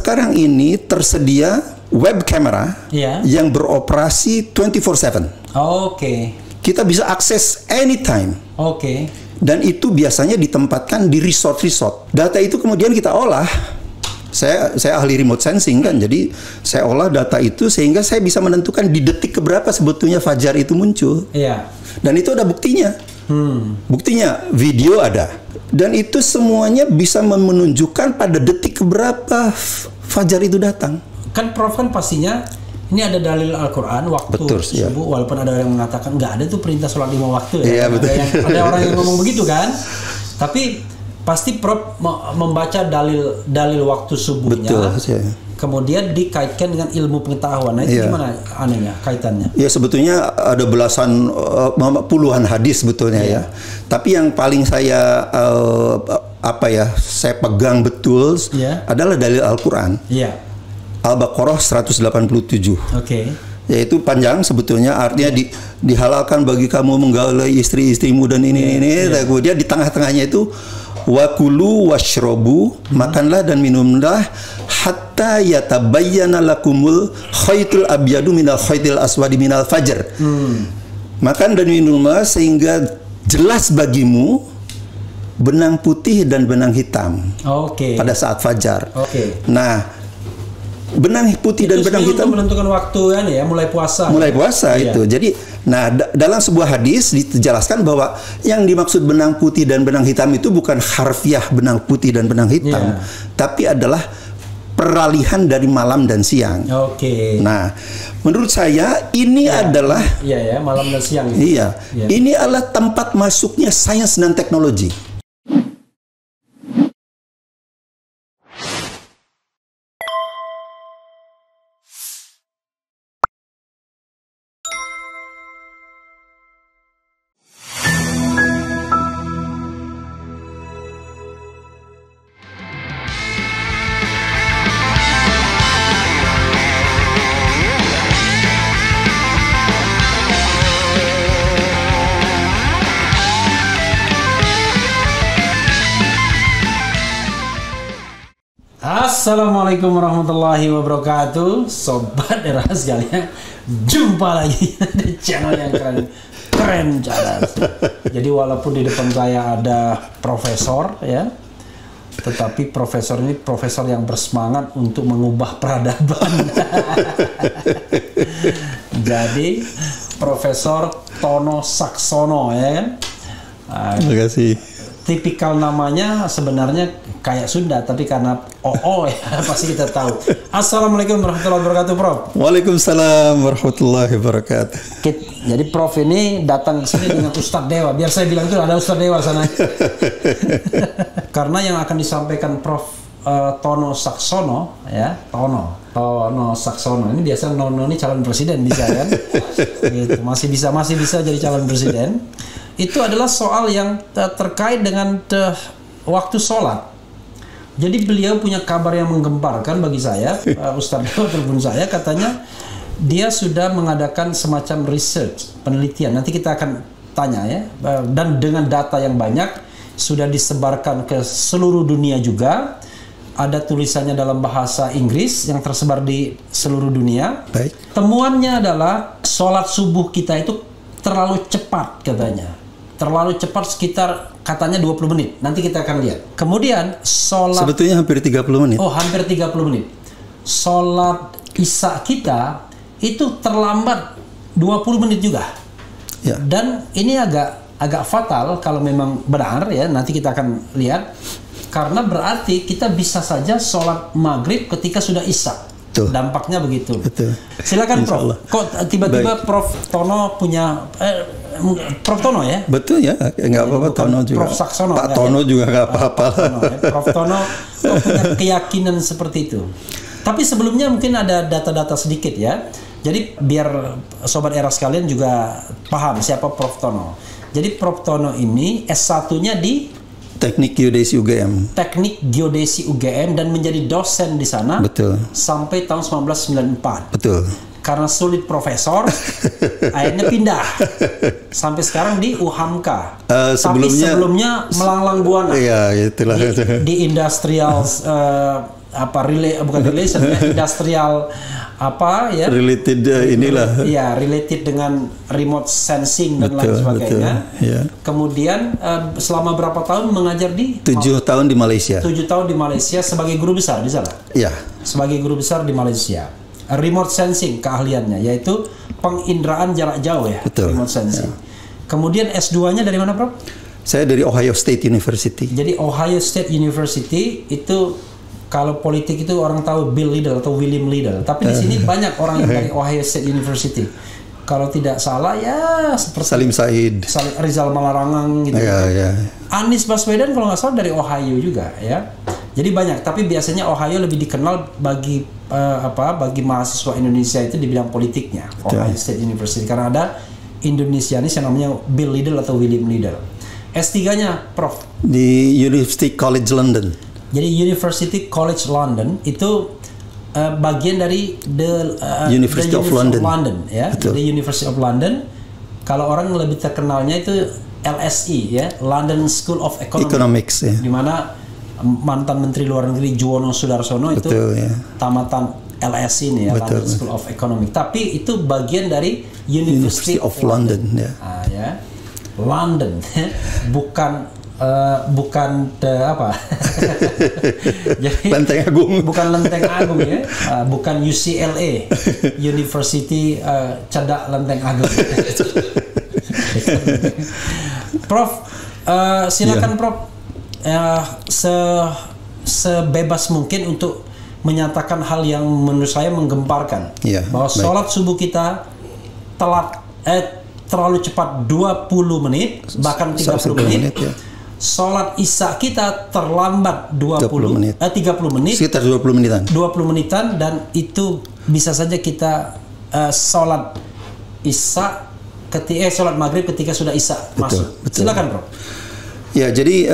sekarang ini tersedia web camera yang beroperasi 24/7. Oke. Kita bisa akses anytime. Oke. Dan itu biasanya ditempatkan di resort-resort. Data itu kemudian kita olah. Saya ahli remote sensing kan, jadi saya olah data itu sehingga saya bisa menentukan di detik keberapa sebetulnya fajar itu muncul. Iya. Dan itu ada buktinya. Buktinya video ada. Dan itu semuanya bisa menunjukkan pada detik keberapa fajar itu datang. Kan Prof kan pastinya ini ada dalil Al-Quran waktu subuh, walaupun ada yang mengatakan nggak ada tuh perintah sholat 5 waktu ya. Betul. Ada orang yang ngomong begitu kan. Tapi pasti Prof membaca dalil waktu subuhnya. Betul. Kemudian dikaitkan dengan ilmu pengetahuan. Nah itu gimana anehnya kaitannya? Ya sebetulnya ada belasan puluhan hadis sebetulnya ya. Tapi yang paling saya saya pegang betul adalah dalil Al-Quran. Al-Baqarah 187. Oke. Yaitu panjang sebetulnya, artinya dihalalkan bagi kamu menggaulai istri-istrimu dan ini. Kemudian di tengah-tengahnya itu wakulu washrobu, makanlah dan minumlah hatta yatabayyana lakumul khaytul abyadu minal khaytil aswadi minal fajr. Makan dan minumlah sehingga jelas bagimu benang putih dan benang hitam. Pada saat fajar. Nah, benang putih dan benang hitam menentukan waktu kan ya, mulai puasa. Itu. Jadi, dalam sebuah hadis dijelaskan bahwa yang dimaksud benang putih dan benang hitam itu bukan harfiah benang putih dan benang hitam, tapi adalah peralihan dari malam dan siang. Nah, menurut saya ini adalah malam dan siang. Ini adalah tempat masuknya sains dan teknologi. Assalamualaikum warahmatullahi wabarakatuh, Sobat Era sekalian. Jumpa lagi di channel yang keren Cadas. Jadi walaupun di depan saya ada profesor ya, tetapi profesor ini profesor yang bersemangat untuk mengubah peradaban. Jadi Profesor Tono Saksono ya kan. Terima kasih. Tipikal namanya sebenarnya kayak Sunda, tapi karena OO ya pasti kita tahu. Assalamualaikum warahmatullahi wabarakatuh, Prof. Waalaikumsalam warahmatullahi wabarakatuh. Jadi Prof ini datang ke sini dengan Ustadz Dewa. Biar saya bilang itu ada Ustadz Dewa sana. Karena yang akan disampaikan Prof Tono Saksono ya, Tono Saksono ini biasa Nono ini calon presiden bisa kan? Gitu. Masih bisa jadi calon presiden. Itu adalah soal yang terkait dengan waktu sholat. Jadi beliau punya kabar yang menggemparkan bagi saya. Ustadz Dewa telepon saya, katanya dia sudah mengadakan semacam research, penelitian. Nanti kita akan tanya ya. Dan dengan data yang banyak, sudah disebarkan ke seluruh dunia juga. Ada tulisannya dalam bahasa Inggris yang tersebar di seluruh dunia. Baik. Temuannya adalah sholat subuh kita itu terlalu cepat katanya. Terlalu cepat, sekitar katanya 20 menit. Nanti kita akan lihat. Kemudian sholat... Sebetulnya hampir 30 menit. Oh, hampir 30 menit. Sholat Isya kita itu terlambat 20 menit juga. Ya. Dan ini agak fatal kalau memang benar ya. Nanti kita akan lihat. Karena berarti kita bisa saja sholat maghrib ketika sudah Isya. Betul. Dampaknya begitu. Betul. Silakan Prof. Kok tiba-tiba Prof Tono punya... Prof Tono ya? Betul ya, nggak apa-apa. Tono juga. Prof Saksono. Pak Tono juga nggak apa-apa. Prof Tono kok punya keyakinan seperti itu. Tapi sebelumnya mungkin ada data-data sedikit ya. Jadi biar Sobat Era sekalian juga paham siapa Prof Tono. Jadi Prof Tono ini S1-nya di Teknik Geodesi UGM. Teknik Geodesi UGM dan menjadi dosen di sana. Betul. Sampai tahun 1994. Betul. Karena sulit profesor, akhirnya pindah sampai sekarang di UHAMKA. Sebelumnya melanglang buana. Iya, itulah. Di industrial bukan relation ya, industrial apa ya, related inilah. Iya, related dengan remote sensing dan lain sebagainya. Ya. Kemudian selama berapa tahun mengajar di 7 tahun di Malaysia. 7 tahun di Malaysia sebagai guru besar di sana. Ya. Sebagai guru besar di Malaysia. Remote sensing keahliannya, yaitu penginderaan jarak jauh ya. Betul. Remote sensing. Ya. Kemudian S2-nya dari mana, Prof? Saya dari Ohio State University. Jadi Ohio State University itu, kalau politik itu orang tahu Bill Liddell atau William Liddell. Tapi di sini banyak orang yang dari Ohio State University. Kalau tidak salah ya seperti Salim Said, Rizal Malarangang gitu. Ya. Anies Baswedan kalau nggak salah dari Ohio juga ya. Jadi banyak. Tapi biasanya Ohio lebih dikenal bagi bagi mahasiswa Indonesia itu di bidang politiknya. Ohio State University, karena ada Indonesianis yang namanya Bill Liddell atau William Liddell. S3-nya, Prof? Di University College London. Jadi University College London itu bagian dari University of London. Ya. The University of London. Kalau orang lebih terkenalnya itu LSE ya, London School of Economics ya. Di mana mantan Menteri Luar Negeri Juwono Sudarsono itu tamatan LSE ini ya, London School of Economics. Tapi itu bagian dari University of London. Ya. Ya. London, bukan jadi Lenteng Agung, bukan Lenteng Agung ya, bukan UCLA University Cedak Lenteng Agung. Prof, silakan Prof, sebebas mungkin untuk menyatakan hal yang menurut saya menggemparkan, bahwa sholat subuh kita terlalu cepat 20 menit, bahkan 30 menit. Ya. Sholat Isya kita terlambat 30 menit. Sekitar 20 menitan. 20 menitan, dan itu bisa saja kita sholat Isya sholat maghrib ketika sudah Isya masuk. Silakan, Bro. Ya, jadi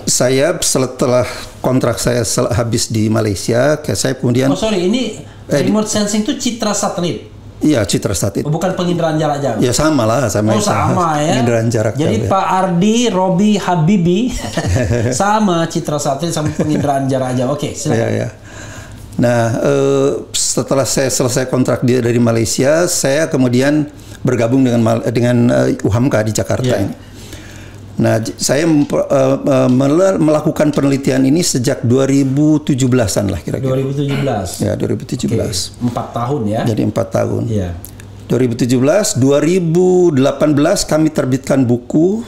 saya setelah kontrak saya habis di Malaysia, saya kemudian ini remote sensing itu citra satelit. Iya, citra satelit. Bukan penginderaan jarak jauh. Ya sama lah, sama ya. Penginderaan jarak jauh. Jadi Pak Ardi, Robi, Habibi sama citra satelit sama penginderaan jarak jauh. Oke, silakan. Ya. Nah, setelah saya selesai kontrak dari Malaysia, saya kemudian bergabung dengan UHAMKA di Jakarta ini. Nah, saya melakukan penelitian ini sejak 2017-an lah kira-kira. 2017. Ya, 2017. Okay. 4 tahun ya. Jadi 4 tahun. Iya. 2017, 2018 kami terbitkan buku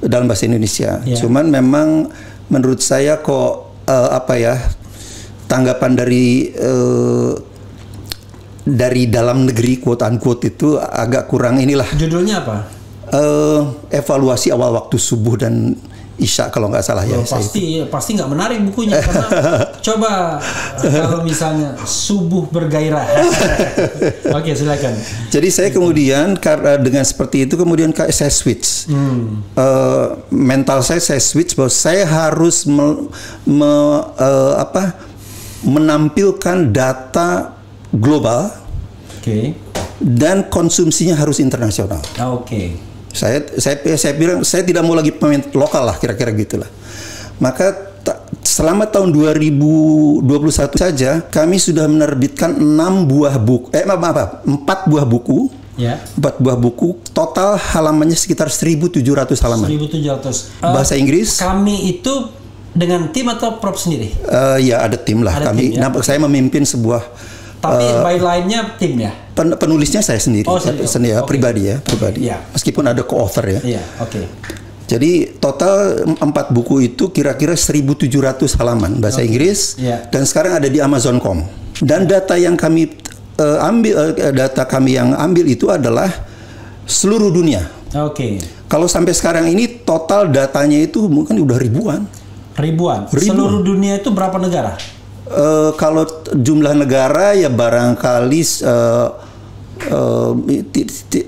dalam bahasa Indonesia. Yeah. Cuman memang menurut saya kok tanggapan dari dalam negeri quote unquote itu agak kurang inilah. Judulnya apa? Evaluasi awal waktu subuh dan Isya kalau nggak salah ya. Pasti nggak menarik bukunya, karena coba kalau misalnya subuh bergairah. Oke, silakan. Jadi saya kemudian karena dengan seperti itu kemudian saya switch. Mental saya switch bahwa saya harus menampilkan data global. Dan konsumsinya harus internasional. Oke. Saya bilang saya tidak mau lagi pemain lokal lah, kira-kira gitulah. Maka selama tahun 2021 saja kami sudah menerbitkan 4 buah buku. Ya. 4 buah buku, total halamannya sekitar 1.700 halaman. 1.700. Bahasa Inggris. Kami itu dengan tim atau Prof sendiri? Ya ada tim lah. Saya memimpin sebuah. Tapi byline-nya tim ya? Penulisnya saya sendiri. Pribadi ya. Yeah. Meskipun ada co-author ya. Iya, oke. Jadi total 4 buku itu kira-kira 1.700 halaman bahasa Inggris. Dan sekarang ada di Amazon.com. Dan data yang kami ambil itu adalah seluruh dunia. Oke. Kalau sampai sekarang ini total datanya itu mungkin udah ribuan. Seluruh dunia itu berapa negara? Kalau jumlah negara ya barangkali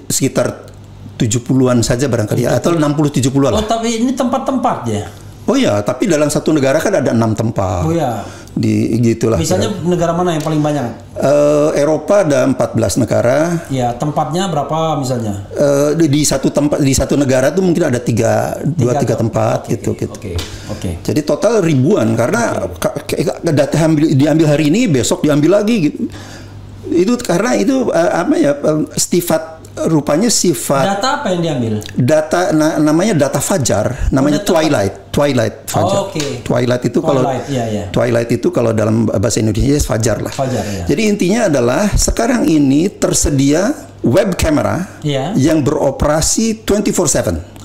sekitar 70-an saja barangkali ya, atau 60-70-an lah. Oh, tapi ini tempat-tempat ya? Oh ya, tapi dalam satu negara kan ada 6 tempat. Oh ya. Gitulah. Misalnya negara mana yang paling banyak? Eropa ada 14 negara. Ya, tempatnya berapa misalnya? Di satu tempat, di satu negara tuh mungkin ada tiga tempat gitu. Oke. Jadi total ribuan karena data diambil hari ini, besok diambil lagi gitu. Itu karena itu rupanya sifat data apa yang diambil? Data namanya data fajar, namanya twilight fajar. Twilight itu kalau twilight itu kalau dalam bahasa Indonesia fajar lah. Jadi intinya adalah sekarang ini tersedia web camera yang beroperasi 24/7.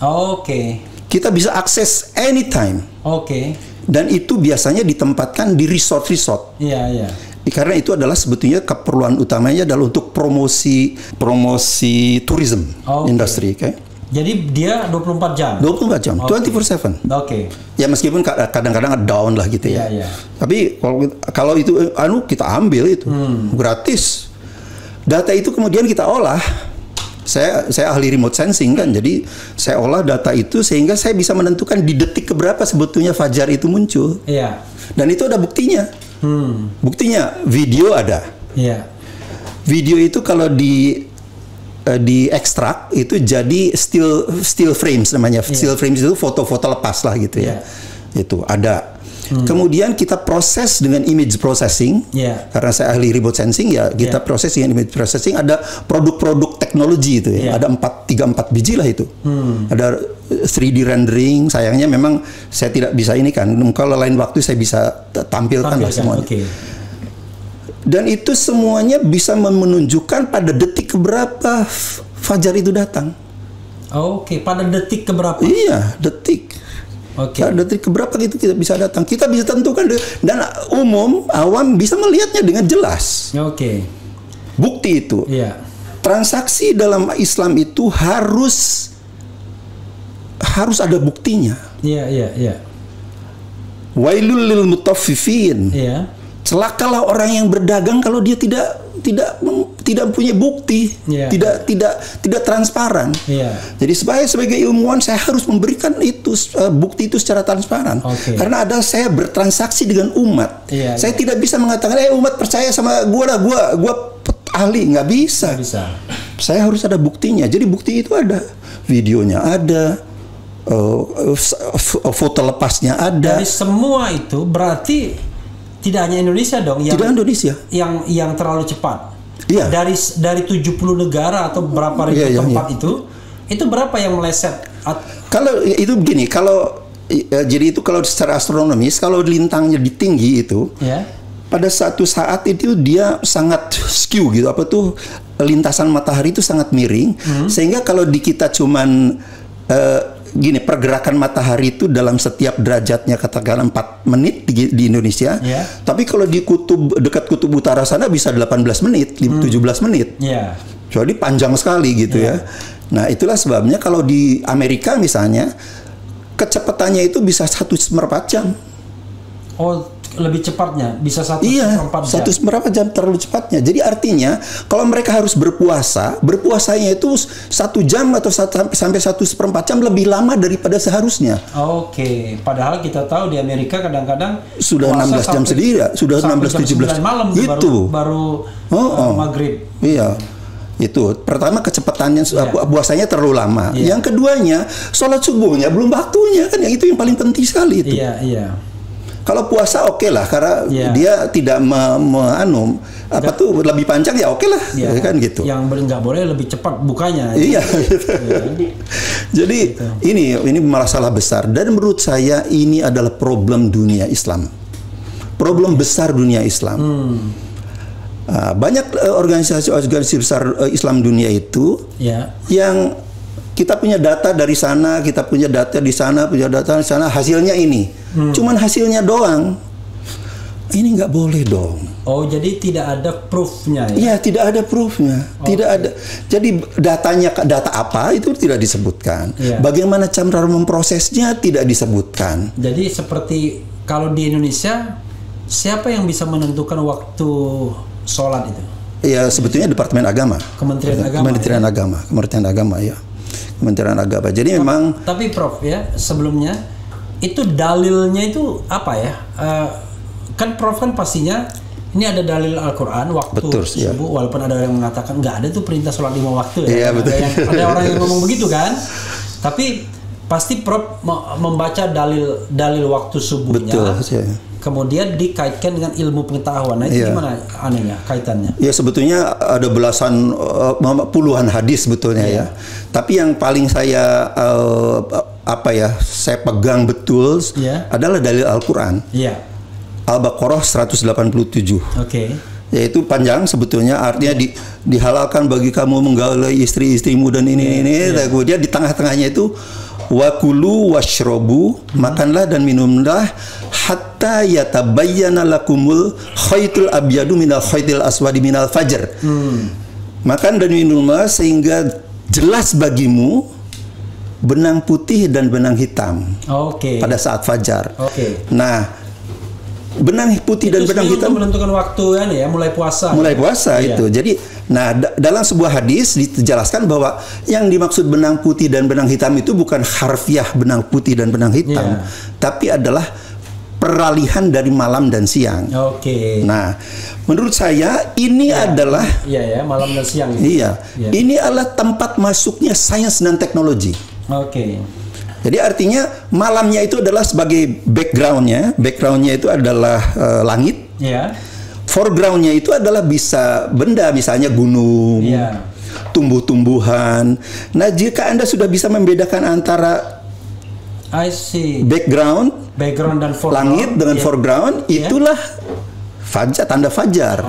Kita bisa akses anytime. Dan itu biasanya ditempatkan di resort-resort. Karena itu adalah sebetulnya keperluan utamanya adalah untuk promosi tourism industri, Jadi dia 24 jam. 24 jam, 24/7. Ya meskipun kadang-kadang down lah gitu ya. Tapi kalau itu kita ambil itu gratis. Data itu kemudian kita olah. Saya ahli remote sensing kan, jadi saya olah data itu sehingga saya bisa menentukan di detik keberapa sebetulnya fajar itu muncul. Dan itu ada buktinya. Buktinya video ada. Video itu kalau di ekstrak itu jadi still frames namanya. Still frames itu foto-foto lepas lah gitu ya. Itu ada. Kemudian kita proses dengan image processing. Karena saya ahli remote sensing ya, kita proses dengan image processing. Ada produk-produk teknologi itu ya. Ada 3-4 biji lah itu. Ada 3D rendering. Sayangnya memang saya tidak bisa ini kan. Kalau lain waktu saya bisa tampilkan lah semuanya. Dan itu semuanya bisa menunjukkan pada detik keberapa fajar itu datang. Pada detik keberapa? Iya, detik. Detik keberapa gitu kita bisa datang. Kita bisa tentukan dan awam bisa melihatnya dengan jelas. Bukti itu. Transaksi dalam Islam itu harus ada buktinya. Wailul lil mutaffifin. Celakalah orang yang berdagang kalau dia tidak punya bukti, tidak transparan. Jadi sebagai ilmuwan saya harus memberikan bukti itu secara transparan. Karena saya bertransaksi dengan umat. Saya tidak bisa mengatakan umat percaya sama gua ahli, nggak bisa. Saya harus ada buktinya. Jadi bukti itu ada, videonya ada, foto lepasnya ada. Dari semua itu berarti tidak hanya Indonesia dong yang terlalu cepat. Dari 70 negara atau berapa ribu tempat itu berapa yang meleset? Kalau itu begini, jadi itu kalau secara astronomis, kalau lintangnya tinggi itu, pada satu saat itu dia sangat skew gitu, lintasan matahari itu sangat miring, sehingga kalau di kita cuman pergerakan matahari itu dalam setiap derajatnya katakanlah 4 menit di Indonesia. Tapi kalau di dekat kutub utara sana bisa 18 menit, 17 menit. Jadi panjang sekali gitu ya. Nah, itulah sebabnya kalau di Amerika misalnya kecepatannya itu bisa 1/4 jam. Lebih cepatnya bisa 1/4 jam. 1/4 jam terlalu cepatnya. Jadi artinya kalau mereka harus berpuasanya itu 1 jam atau sampai 1/4 jam lebih lama daripada seharusnya. Padahal kita tahu di Amerika kadang-kadang sudah 16 jam sendiri, sudah 16-17 malam itu baru maghrib. Itu pertama kecepatannya puasanya terlalu lama. Yang keduanya sholat subuhnya belum waktunya kan, yang itu yang paling penting sekali itu. Kalau puasa lah karena dia tidak lebih panjang lah kan gitu. Yang nggak boleh lebih cepat bukanya. Jadi ini masalah besar dan menurut saya ini adalah problem dunia Islam. Problem besar dunia Islam. Banyak organisasi besar Islam dunia itu yang kita punya data dari sana, kita punya data di sana, punya data di sana, hasilnya ini. Cuman hasilnya doang. Ini nggak boleh dong. Jadi tidak ada proofnya ya? Iya, tidak ada proofnya. Tidak ada. Jadi data apa itu tidak disebutkan. Bagaimana cara memprosesnya tidak disebutkan. Jadi seperti kalau di Indonesia, siapa yang bisa menentukan waktu sholat itu? Iya, sebetulnya Departemen Agama. Kementerian Agama. Kementerian Agama ya. Kementerian Agama. Jadi memang. Tapi Prof ya, sebelumnya itu dalilnya itu apa ya? Kan Prof kan pastinya ini ada dalil Al-Quran waktu Betul, ya. subuh, walaupun ada yang mengatakan nggak ada tuh perintah sholat 5 waktu ya. Iya, betul. Ada orang yang ngomong begitu kan. Tapi pasti Prof membaca dalil waktu subuhnya. Betul, ya. Kemudian dikaitkan dengan ilmu pengetahuan. Nah, itu gimana anehnya kaitannya? Ya sebetulnya ada belasan puluhan hadis sebetulnya ya. Tapi yang paling saya saya pegang betul adalah dalil Al-Qur'an. Iya. Al-Baqarah 187. Oke. Yaitu panjang sebetulnya, artinya dihalalkan bagi kamu menggaulai istri-istrimu dan ini. Kemudian di tengah-tengahnya itu wakulu washrobu, makanlah dan minumlah hatta yatabayyana lakumul khaytul abyadu minal khaytil aswadi minal fajr. Makan dan minumlah sehingga jelas bagimu benang putih dan benang hitam. Pada saat fajar. Nah, benang putih dan benang hitam menentukan waktu kan ya, mulai puasa. Mulai puasa itu. Jadi, dalam sebuah hadis dijelaskan bahwa yang dimaksud benang putih dan benang hitam itu bukan harfiah benang putih dan benang hitam, tapi adalah peralihan dari malam dan siang. Nah, menurut saya ini adalah malam dan siang. Ini adalah tempat masuknya sains dan teknologi. Jadi artinya malamnya itu adalah sebagai backgroundnya itu adalah langit. Foregroundnya itu adalah bisa benda, misalnya gunung, tumbuh-tumbuhan. Nah, jika Anda sudah bisa membedakan antara background dan foreground, langit dengan foreground, itulah fajar, tanda fajar.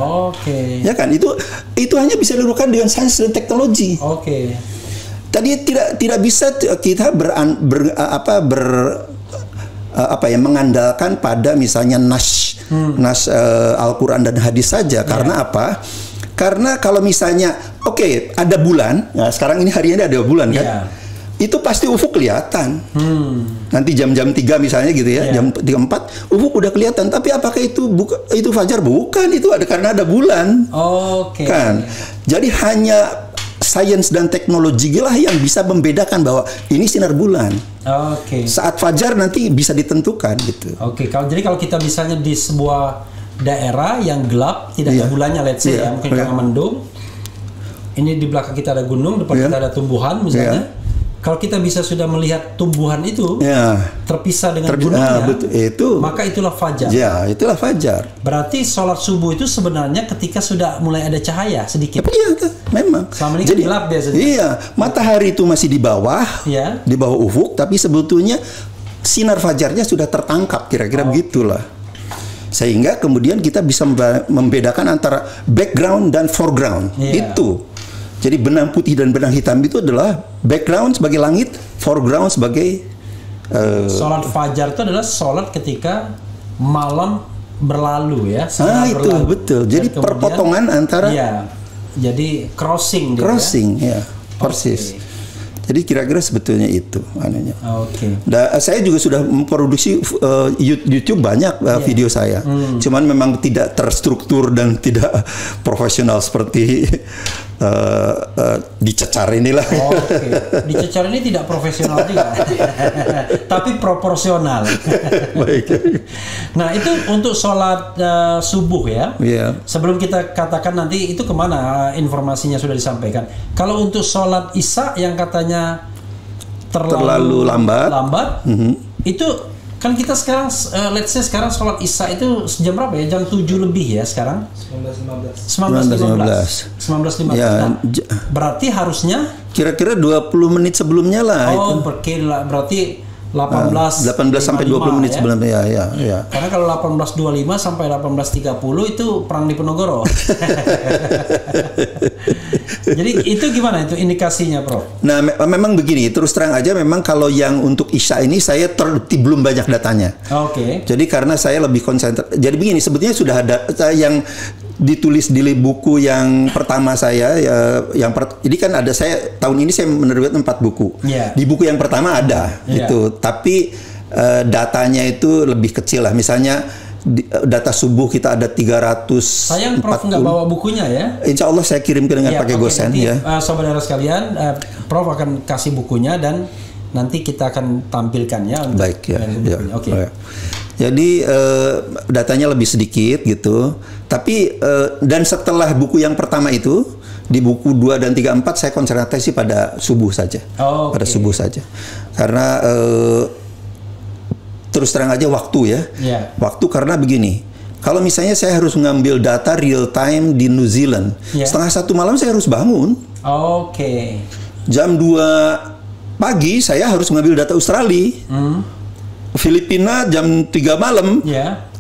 Ya kan? Itu hanya bisa dilakukan dengan sains dan teknologi. Tadi tidak bisa kita mengandalkan pada misalnya nas Al-Quran dan hadis saja. Karena apa? Karena kalau misalnya ada bulan, nah sekarang ini hari ini ada bulan kan, itu pasti ufuk kelihatan. Nanti jam-jam 3 misalnya gitu ya, jam 3-4 ufuk udah kelihatan. Tapi apakah itu fajar? Bukan, itu karena ada bulan. Kan? Jadi hanya sains dan teknologi lah yang bisa membedakan bahwa ini sinar bulan. Saat fajar nanti bisa ditentukan gitu. Jadi kalau kita misalnya di sebuah daerah yang gelap, tidak ada bulannya, let's say mungkin karena mendung. Ini di belakang kita ada gunung, depan kita ada tumbuhan misalnya. Kalau kita bisa sudah melihat tumbuhan itu terpisah dengan gunungnya, maka itulah fajar. Itulah fajar. Berarti sholat subuh itu sebenarnya ketika sudah mulai ada cahaya sedikit. Memang. Selama ini gelap biasanya. Iya, matahari itu masih di bawah ufuk, tapi sebetulnya sinar fajarnya sudah tertangkap, kira-kira begitulah. Sehingga kemudian kita bisa membedakan antara background dan foreground. Itu. Jadi benang putih dan benang hitam itu adalah background sebagai langit, foreground sebagai sholat fajar itu adalah sholat ketika malam berlalu ya. Itu berlalu. Betul. Jadi kemudian, perpotongan antara jadi crossing persis. Jadi kira-kira sebetulnya itu anehnya. Saya juga sudah memproduksi YouTube banyak video saya. Cuman memang tidak terstruktur dan tidak profesional seperti dicecar inilah. Dicecar ini tidak profesional juga, tapi proporsional. Baik. Nah, itu untuk sholat subuh ya. Sebelum kita katakan nanti itu kemana informasinya sudah disampaikan. Kalau untuk sholat isya yang katanya terlalu lambat, itu kan kita sekarang let's say sekarang sholat isya itu jam berapa ya? Jam 7 lebih ya sekarang? 19.15. Nah, berarti harusnya kira-kira 20 menit sebelumnya lah. Berarti 18 sampai 20 menit sebelumnya ya. Karena kalau 18.25 sampai 18.30 itu perang di Penogoro. Jadi itu gimana itu indikasinya, Prof? Nah, memang begini, terus terang aja memang kalau yang untuk isya ini saya belum banyak datanya. Jadi karena saya lebih konsentrasi. Jadi begini, sebetulnya sudah ada yang ditulis di buku yang pertama saya jadi kan ada, saya tahun ini saya menerbitkan 4 buku. Di buku yang pertama ada itu, tapi datanya itu lebih kecil lah. Misalnya data subuh kita ada 300. Sayang Prof nggak bawa bukunya ya. Insya Allah saya kirimkan dengan pakai GoSend ya. Saudara sekalian, Prof akan kasih bukunya dan nanti kita akan tampilkan ya. Baik ya. Jadi datanya lebih sedikit gitu. Tapi dan setelah buku yang pertama itu, di buku 2 dan 3, 4 saya konsentrasi pada subuh saja. Pada subuh saja. Karena terus terang aja waktu ya. Waktu karena begini. Kalau misalnya saya harus mengambil data real time di New Zealand, setengah 1 malam saya harus bangun. Jam 2 pagi saya harus mengambil data Australia. Filipina jam 3 malam.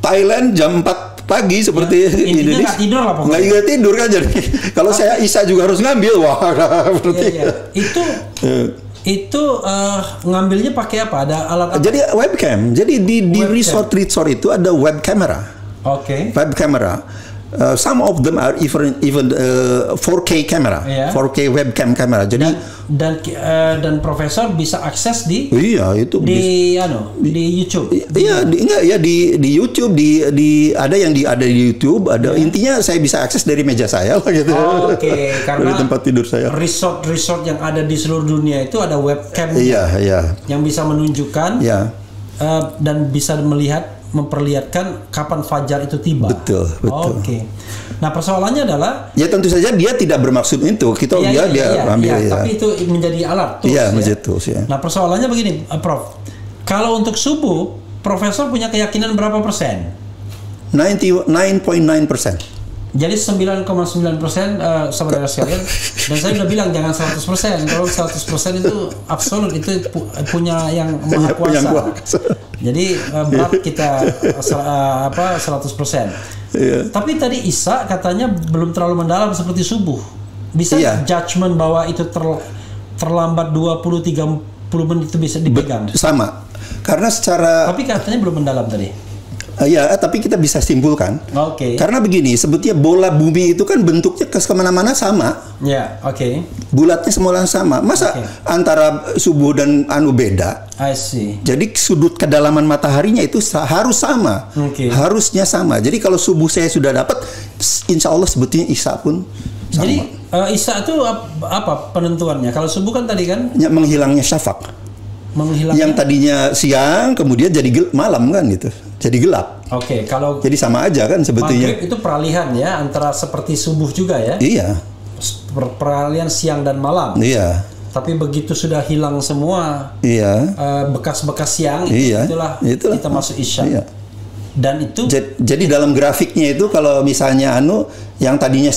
Thailand jam 4 pagi seperti Indonesia. Nggak tidur kan, jadi kalau saya Isya juga harus ngambil. Wah, berarti. Itu ngambilnya pakai apa? Ada alat apa? Jadi webcam. Jadi di resort itu ada web camera. Web camera. Some of them are even 4K camera, 4K webcam camera. Jadi dan profesor bisa akses di di YouTube. Di YouTube, ada yang ada di YouTube, ada intinya saya bisa akses dari meja saya lah gitu. Karena dari tempat tidur saya. Resort yang ada di seluruh dunia itu ada webcam yang bisa menunjukkan dan bisa memperlihatkan kapan fajar itu tiba. Betul. Nah, persoalannya adalah tentu saja dia tidak bermaksud itu. Kita ambil tapi itu menjadi alat tools. Nah, persoalannya begini, Prof. Kalau untuk subuh, profesor punya keyakinan berapa persen? 99.9%. Jadi 9,9% saudara sekalian, dan saya udah bilang jangan 100%. Kalau 100% itu absolut, itu punya yang maha kuasa. Jadi berat kita 100%. Tapi tadi Isya katanya belum terlalu mendalam seperti subuh. Bisa judgement bahwa itu terlambat 20-30 menit itu bisa dipegang. Sama. Karena secara. Tapi katanya belum mendalam tadi. Tapi kita bisa simpulkan. Karena begini, sebetulnya bola bumi itu kan bentuknya kemana-mana sama. Bulatnya semua sama. Masa antara subuh dan beda? I see. Jadi sudut kedalaman mataharinya itu harus sama. Harusnya sama. Jadi kalau subuh saya sudah dapat, insya Allah sebetulnya Isya pun sama. Jadi Isya itu apa penentuannya? Kalau subuh kan tadi kan? Menghilangnya syafaq. Yang tadinya siang kemudian jadi malam kan gitu. Jadi gelap. Kalau jadi sama aja kan sebetulnya. Maghrib itu peralihan ya, antara seperti subuh juga ya. Peralihan siang dan malam. Tapi begitu sudah hilang semua bekas-bekas siang, itulah kita masuk Isya. Dan itu jadi dalam grafiknya itu kalau misalnya yang tadinya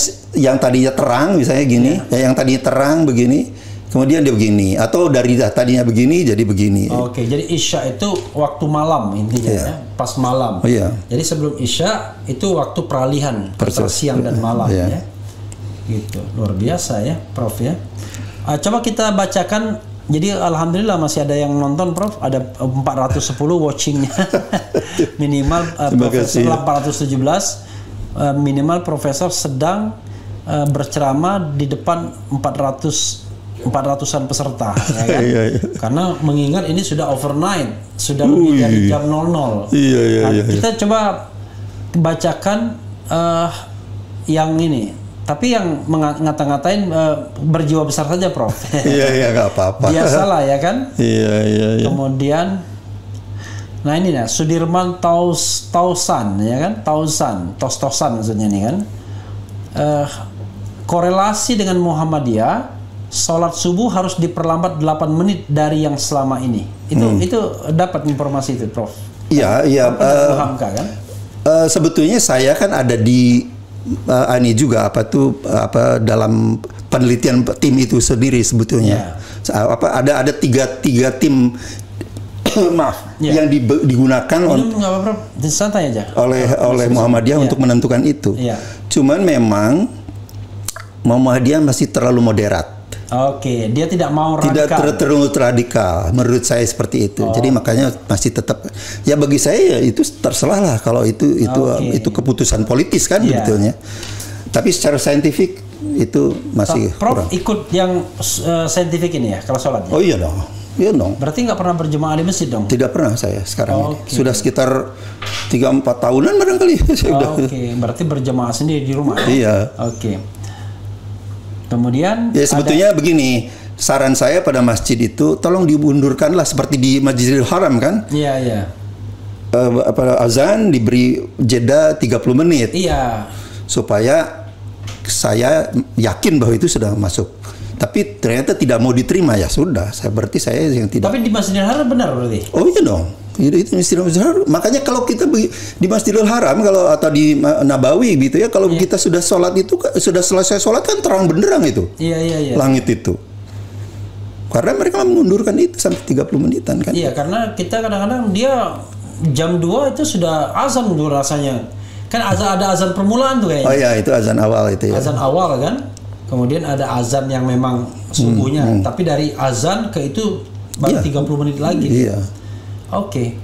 terang misalnya gini, yang tadinya terang begini, kemudian dia begini, atau dari tadinya begini jadi begini. Jadi Isya itu waktu malam intinya ya, pas malam. Jadi sebelum Isya itu waktu peralihan antara siang dan malam ya. Gitu, luar biasa ya, Prof ya. Coba kita bacakan. Jadi alhamdulillah masih ada yang nonton, Prof. Ada 410 watchingnya. Minimal Profesor 417. Minimal Profesor sedang berceramah di depan 400-an peserta ya kan? Karena mengingat ini sudah overnight, sudah lebih dari jam 00. Kita coba bacakan yang ini. Tapi yang ngata-ngatain berjiwa besar saja, Prof. Nggak apa-apa. Biasalah ya kan? Kemudian nah ini ya, Sudirman Tausan ya kan? Tos-tosan maksudnya nih kan. Korelasi dengan Muhammadiyah, sholat subuh harus diperlambat 8 menit dari yang selama ini. Itu dapat informasi itu, Prof. Paham kan? Sebetulnya saya kan ada di ini juga dalam penelitian tim itu sendiri sebetulnya. Ada tiga tim yang digunakan santai aja. oleh Muhammadiyah untuk menentukan itu. Cuman memang Muhammadiyah masih terlalu moderat. Dia tidak mau radikal. Tidak terlalu radikal, menurut saya seperti itu. Jadi makanya masih tetap, ya bagi saya itu terserah lah kalau itu keputusan politis kan sebetulnya. Tapi secara saintifik itu masih Prof kurang. Ikut yang saintifik ini ya kalau sholatnya? Iya dong. Berarti nggak pernah berjemaah di masjid dong? Tidak pernah saya sekarang. Sudah sekitar 3-4 tahunan barangkali. Berarti berjemaah sendiri di rumah. Kemudian sebetulnya begini, saran saya pada masjid itu tolong diundurkanlah seperti di Masjidil Haram kan. azan diberi jeda 30 menit. Iya. Supaya saya yakin bahwa itu sudah masuk. Tapi ternyata tidak mau diterima, ya sudah. Berarti saya yang tidak. Tapi di Masjidil Haram benar berarti? Oh iya dong. Itu Masjidil Haram. Makanya kalau kita di Masjidil Haram atau di Nabawi gitu ya, kalau kita sudah sholat itu, sudah selesai sholat kan terang benderang itu. Iya. Langit itu. Karena mereka mengundurkan itu sampai 30 menitan kan. Iya, karena kita kadang-kadang dia jam 2 itu sudah azan dulu rasanya. Kan ada azan permulaan tuh kayaknya. Oh iya, itu azan awal itu ya. Azan awal kan. Kemudian ada azan yang memang subuhnya. Tapi dari azan ke itu baru 30 menit lagi. Iya. Oke.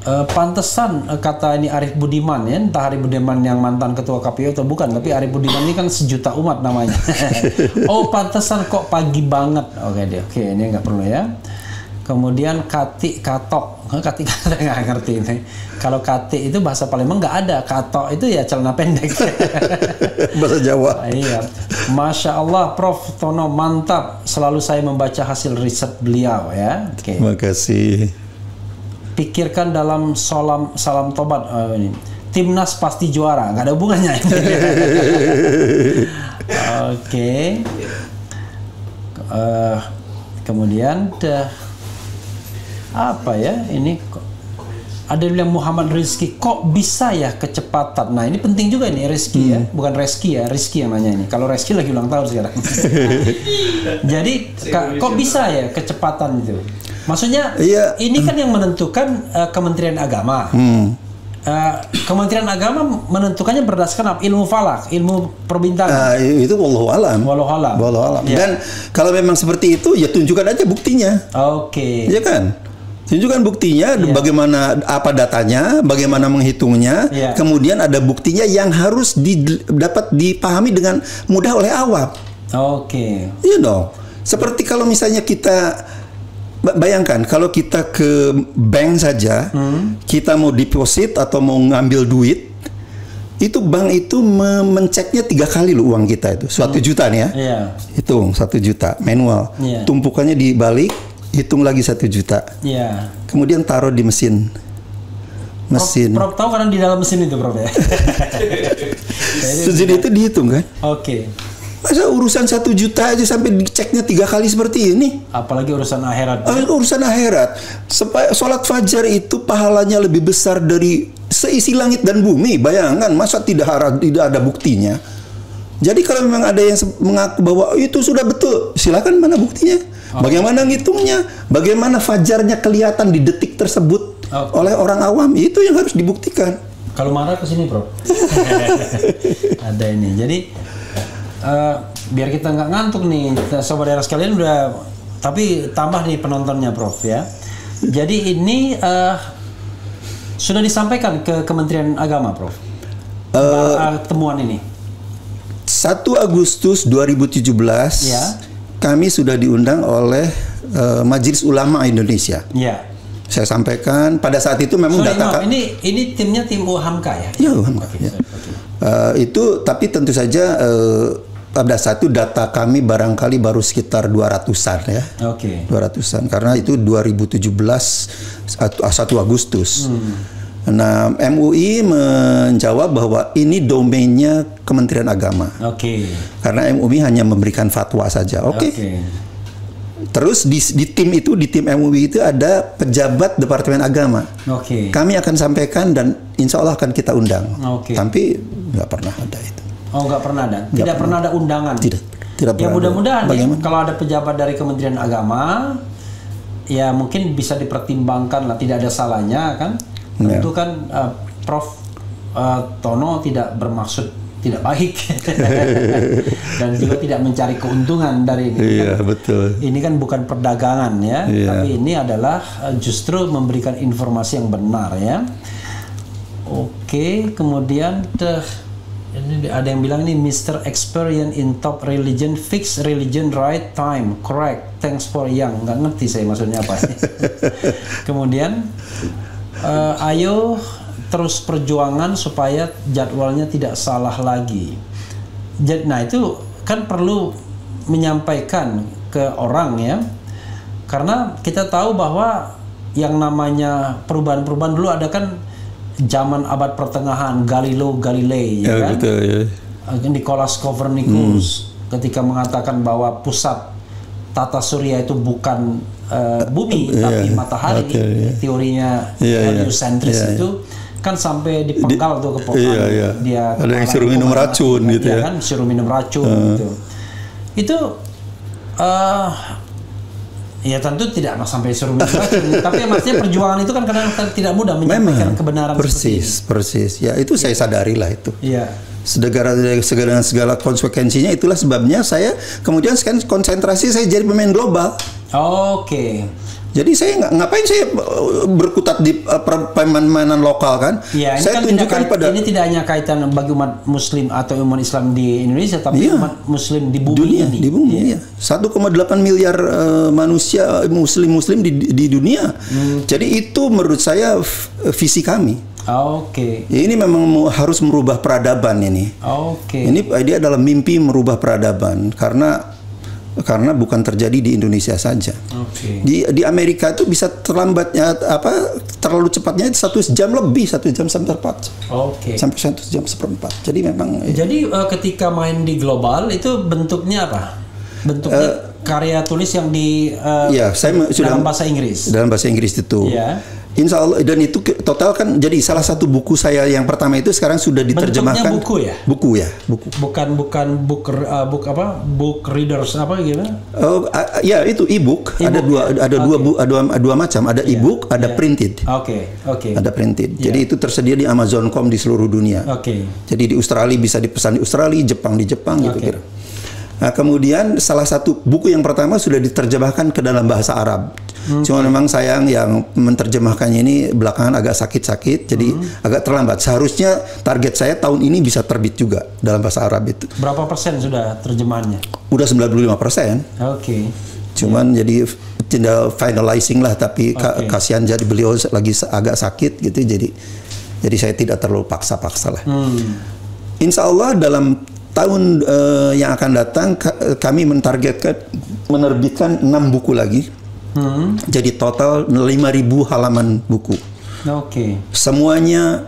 Pantesan kata ini Arief Budiman ya, entah Arief Budiman yang mantan ketua KPU atau bukan, tapi Arief Budiman ini kan sejuta umat namanya. Oh, pantesan kok pagi banget. Oke, ini nggak perlu ya. Kemudian katok nggak ngerti ini. Kalau kati itu bahasa Palembang nggak ada, katok itu ya celana pendek. Bahasa Jawa. Iya. Masya Allah, Prof Tono mantap. Selalu saya membaca hasil riset beliau ya. Oke. Terima kasih. Pikirkan dalam salam tobat ini. Timnas pasti juara, nggak ada hubungannya. Oke. Kemudian apa ya ini? Ada yang bilang Muhammad Rizky, kok bisa ya kecepatan? Nah ini penting juga nih Rizky ya, bukan Rizky ya, Rizky yang nanya ini. Kalau Rizky lagi ulang tahun sekarang. Jadi kok bisa ya kecepatan itu? Maksudnya ini kan yang menentukan Kementerian Agama. Kementerian Agama menentukannya berdasarkan ilmu falak, ilmu perbintangan. Itu wallahu alam. Ya. Dan kalau memang seperti itu, ya tunjukkan aja buktinya. Oke. Iya kan? Tunjukkan buktinya, bagaimana, apa datanya, bagaimana menghitungnya, kemudian ada buktinya yang harus dapat dipahami dengan mudah oleh awam. Oke. Iya dong. Seperti kalau misalnya kita bayangkan kalau kita ke bank saja, kita mau deposit atau mau ngambil duit, itu bank itu menceknya 3 kali loh uang kita itu, 1 juta nih ya. Hitung 1 juta manual, tumpukannya dibalik. Hitung lagi 1 juta. Iya. Kemudian taruh di mesin. Prof tahu karena di dalam mesin itu, Prof ya. Mesin itu dihitung kan? Oke. Masa urusan 1 juta aja sampai diceknya 3 kali seperti ini? Apalagi urusan akhirat. Urusan akhirat. Sholat fajar itu pahalanya lebih besar dari seisi langit dan bumi. Bayangkan, masa tidak ada buktinya? Jadi kalau memang ada yang mengaku bahwa itu sudah betul, silakan, mana buktinya? Bagaimana ngitungnya? Bagaimana fajarnya kelihatan di detik tersebut oleh orang awam? Itu yang harus dibuktikan. Kalau marah ke sini, Bro. Ada ini. Jadi biar kita nggak ngantuk nih, sobat daerah sekalian udah. Tapi tambah nih penontonnya, Prof ya. Jadi ini sudah disampaikan ke Kementerian Agama, Prof. Temuan ini. 1 Agustus 2017. Ya. Kami sudah diundang oleh Majelis Ulama Indonesia. Iya. Saya sampaikan pada saat itu memang ini timnya tim UHAMKA ya? Iya, UHAMKA. Ya. Itu tapi tentu saja pada saat itu data kami barangkali baru sekitar 200-an ya. Oke. 200-an karena itu 2017 1 Agustus. Nah, MUI menjawab bahwa ini domainnya Kementerian Agama. Oke. Karena MUI hanya memberikan fatwa saja. Oke. Terus di tim itu, di tim MUI itu ada pejabat Departemen Agama. Oke. Kami akan sampaikan dan insya Allah akan kita undang. Oke. Tapi nggak pernah ada itu. Oh, nggak pernah ada? Tidak pernah ada undangan? Tidak pernah. Ya mudah-mudahan ya, kalau ada pejabat dari Kementerian Agama, ya mungkin bisa dipertimbangkan lah, tidak ada salahnya kan. Tentu kan Prof Tono tidak bermaksud tidak baik dan juga tidak mencari keuntungan dari ini. Iya, betul. Ini kan bukan perdagangan ya, tapi ini adalah justru memberikan informasi yang benar ya. Oke, kemudian ini ada yang bilang ini Mr. Experience in Top Religion, Fix Religion Right Time, Correct, Thanks for Young. Nggak ngerti saya maksudnya apa. Kemudian ayo terus perjuangan supaya jadwalnya tidak salah lagi. Nah itu kan perlu menyampaikan ke orang ya, karena kita tahu bahwa yang namanya perubahan-perubahan dulu ada kan zaman abad pertengahan Galileo Galilei ya kan? Betul, ya. Nicolaus Copernicus ketika mengatakan bahwa pusat tata surya itu bukan bumi tapi matahari, teorinya heliocentris itu kan sampai dipenggal tuh ke dia ada yang suruh minum racun gitu ya kan, suruh minum racun gitu. Itu ya tentu tidak sampai suruh minum racun, tapi maksudnya perjuangan itu kan kadang tidak mudah menyampaikan kebenaran persis ya, itu saya sadari lah itu. Iya. Segala konsekuensinya, itulah sebabnya saya kemudian sekarang konsentrasi saya jadi pemain global. Oke. Jadi saya ngapain saya berkutat di permainan lokal kan? Ya, saya kan tunjukkan pada ini tidak hanya kaitan bagi umat Muslim atau umat Islam di Indonesia, tapi umat Muslim di bumi ini. Di bumi ya. 1,8 miliar manusia Muslim di dunia. Jadi itu menurut saya visi kami. Oke. Ya, ini memang harus merubah peradaban ini. Oke. Ini dia adalah mimpi merubah peradaban karena bukan terjadi di Indonesia saja. Okay. Di Amerika itu bisa terlambatnya terlalu cepatnya 1 jam lebih, 1 jam seperempat. Oke. Sampai 1 jam seperempat. Jadi memang. Jadi ketika main di global itu bentuknya apa? Bentuknya karya tulis yang saya dalam bahasa Inggris. Dalam bahasa Inggris itu. Ya. Insya Allah, dan itu total kan jadi salah satu buku saya yang pertama itu sekarang sudah diterjemahkan. Bentuknya buku ya? Buku ya, buku. Bukan book readers apa gitu? Ya itu e-book. Ada dua macam. Ada e-book, ada printed. Oke. Ada printed. Jadi itu tersedia di Amazon.com di seluruh dunia. Jadi di Australia bisa dipesan di Australia, Jepang di Jepang gitu kira. Nah, kemudian salah satu buku yang pertama sudah diterjemahkan ke dalam bahasa Arab. Cuma memang sayang yang menerjemahkannya ini belakangan agak sakit-sakit, jadi agak terlambat. Seharusnya target saya tahun ini bisa terbit juga dalam bahasa Arab itu. Berapa persen sudah terjemahannya? Udah 95%. Oke. Cuman jadi tinggal finalizing lah, tapi kasihan jadi beliau lagi agak sakit gitu, jadi saya tidak terlalu paksa-paksa lah. Insya Allah dalam tahun yang akan datang kami mentargetkan menerbitkan 6 buku lagi. Jadi total 5.000 halaman buku. Oke. Semuanya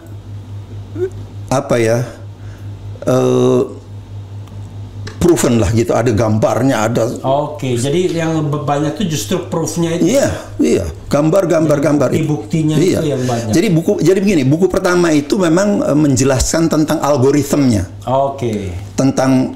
proven lah gitu, ada gambarnya, ada. Oke, jadi yang banyak tuh justru proofnya itu. Iya, gambar. Buktinya itu yang banyak. Jadi begini, buku pertama itu memang menjelaskan tentang algoritmnya. Oke. Tentang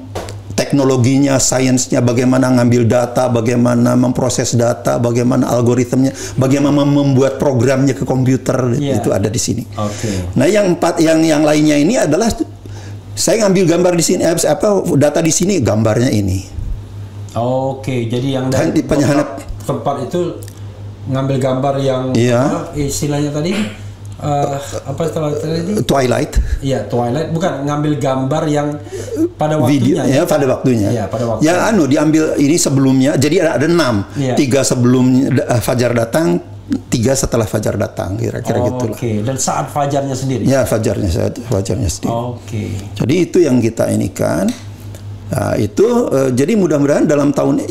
teknologinya, sainsnya, bagaimana ngambil data, bagaimana memproses data, bagaimana algoritmnya, bagaimana membuat programnya ke komputer, itu ada di sini. Oke. Nah, yang lainnya ini adalah saya ngambil gambar di sini, data di sini, gambarnya ini. Oke, jadi yang dari tempat itu ngambil gambar yang istilahnya tadi Twilight. Iya, Twilight. Bukan ngambil gambar yang pada waktunya. Video, pada waktunya. Iya, pada waktunya. Diambil ini sebelumnya. Jadi ada 6. 3 sebelum fajar datang, 3 setelah fajar datang, kira-kira gitulah. Oke, dan saat fajarnya sendiri. Ya, fajarnya sendiri. Oke. Jadi itu yang kita inikan. Nah, itu jadi mudah-mudahan dalam tahun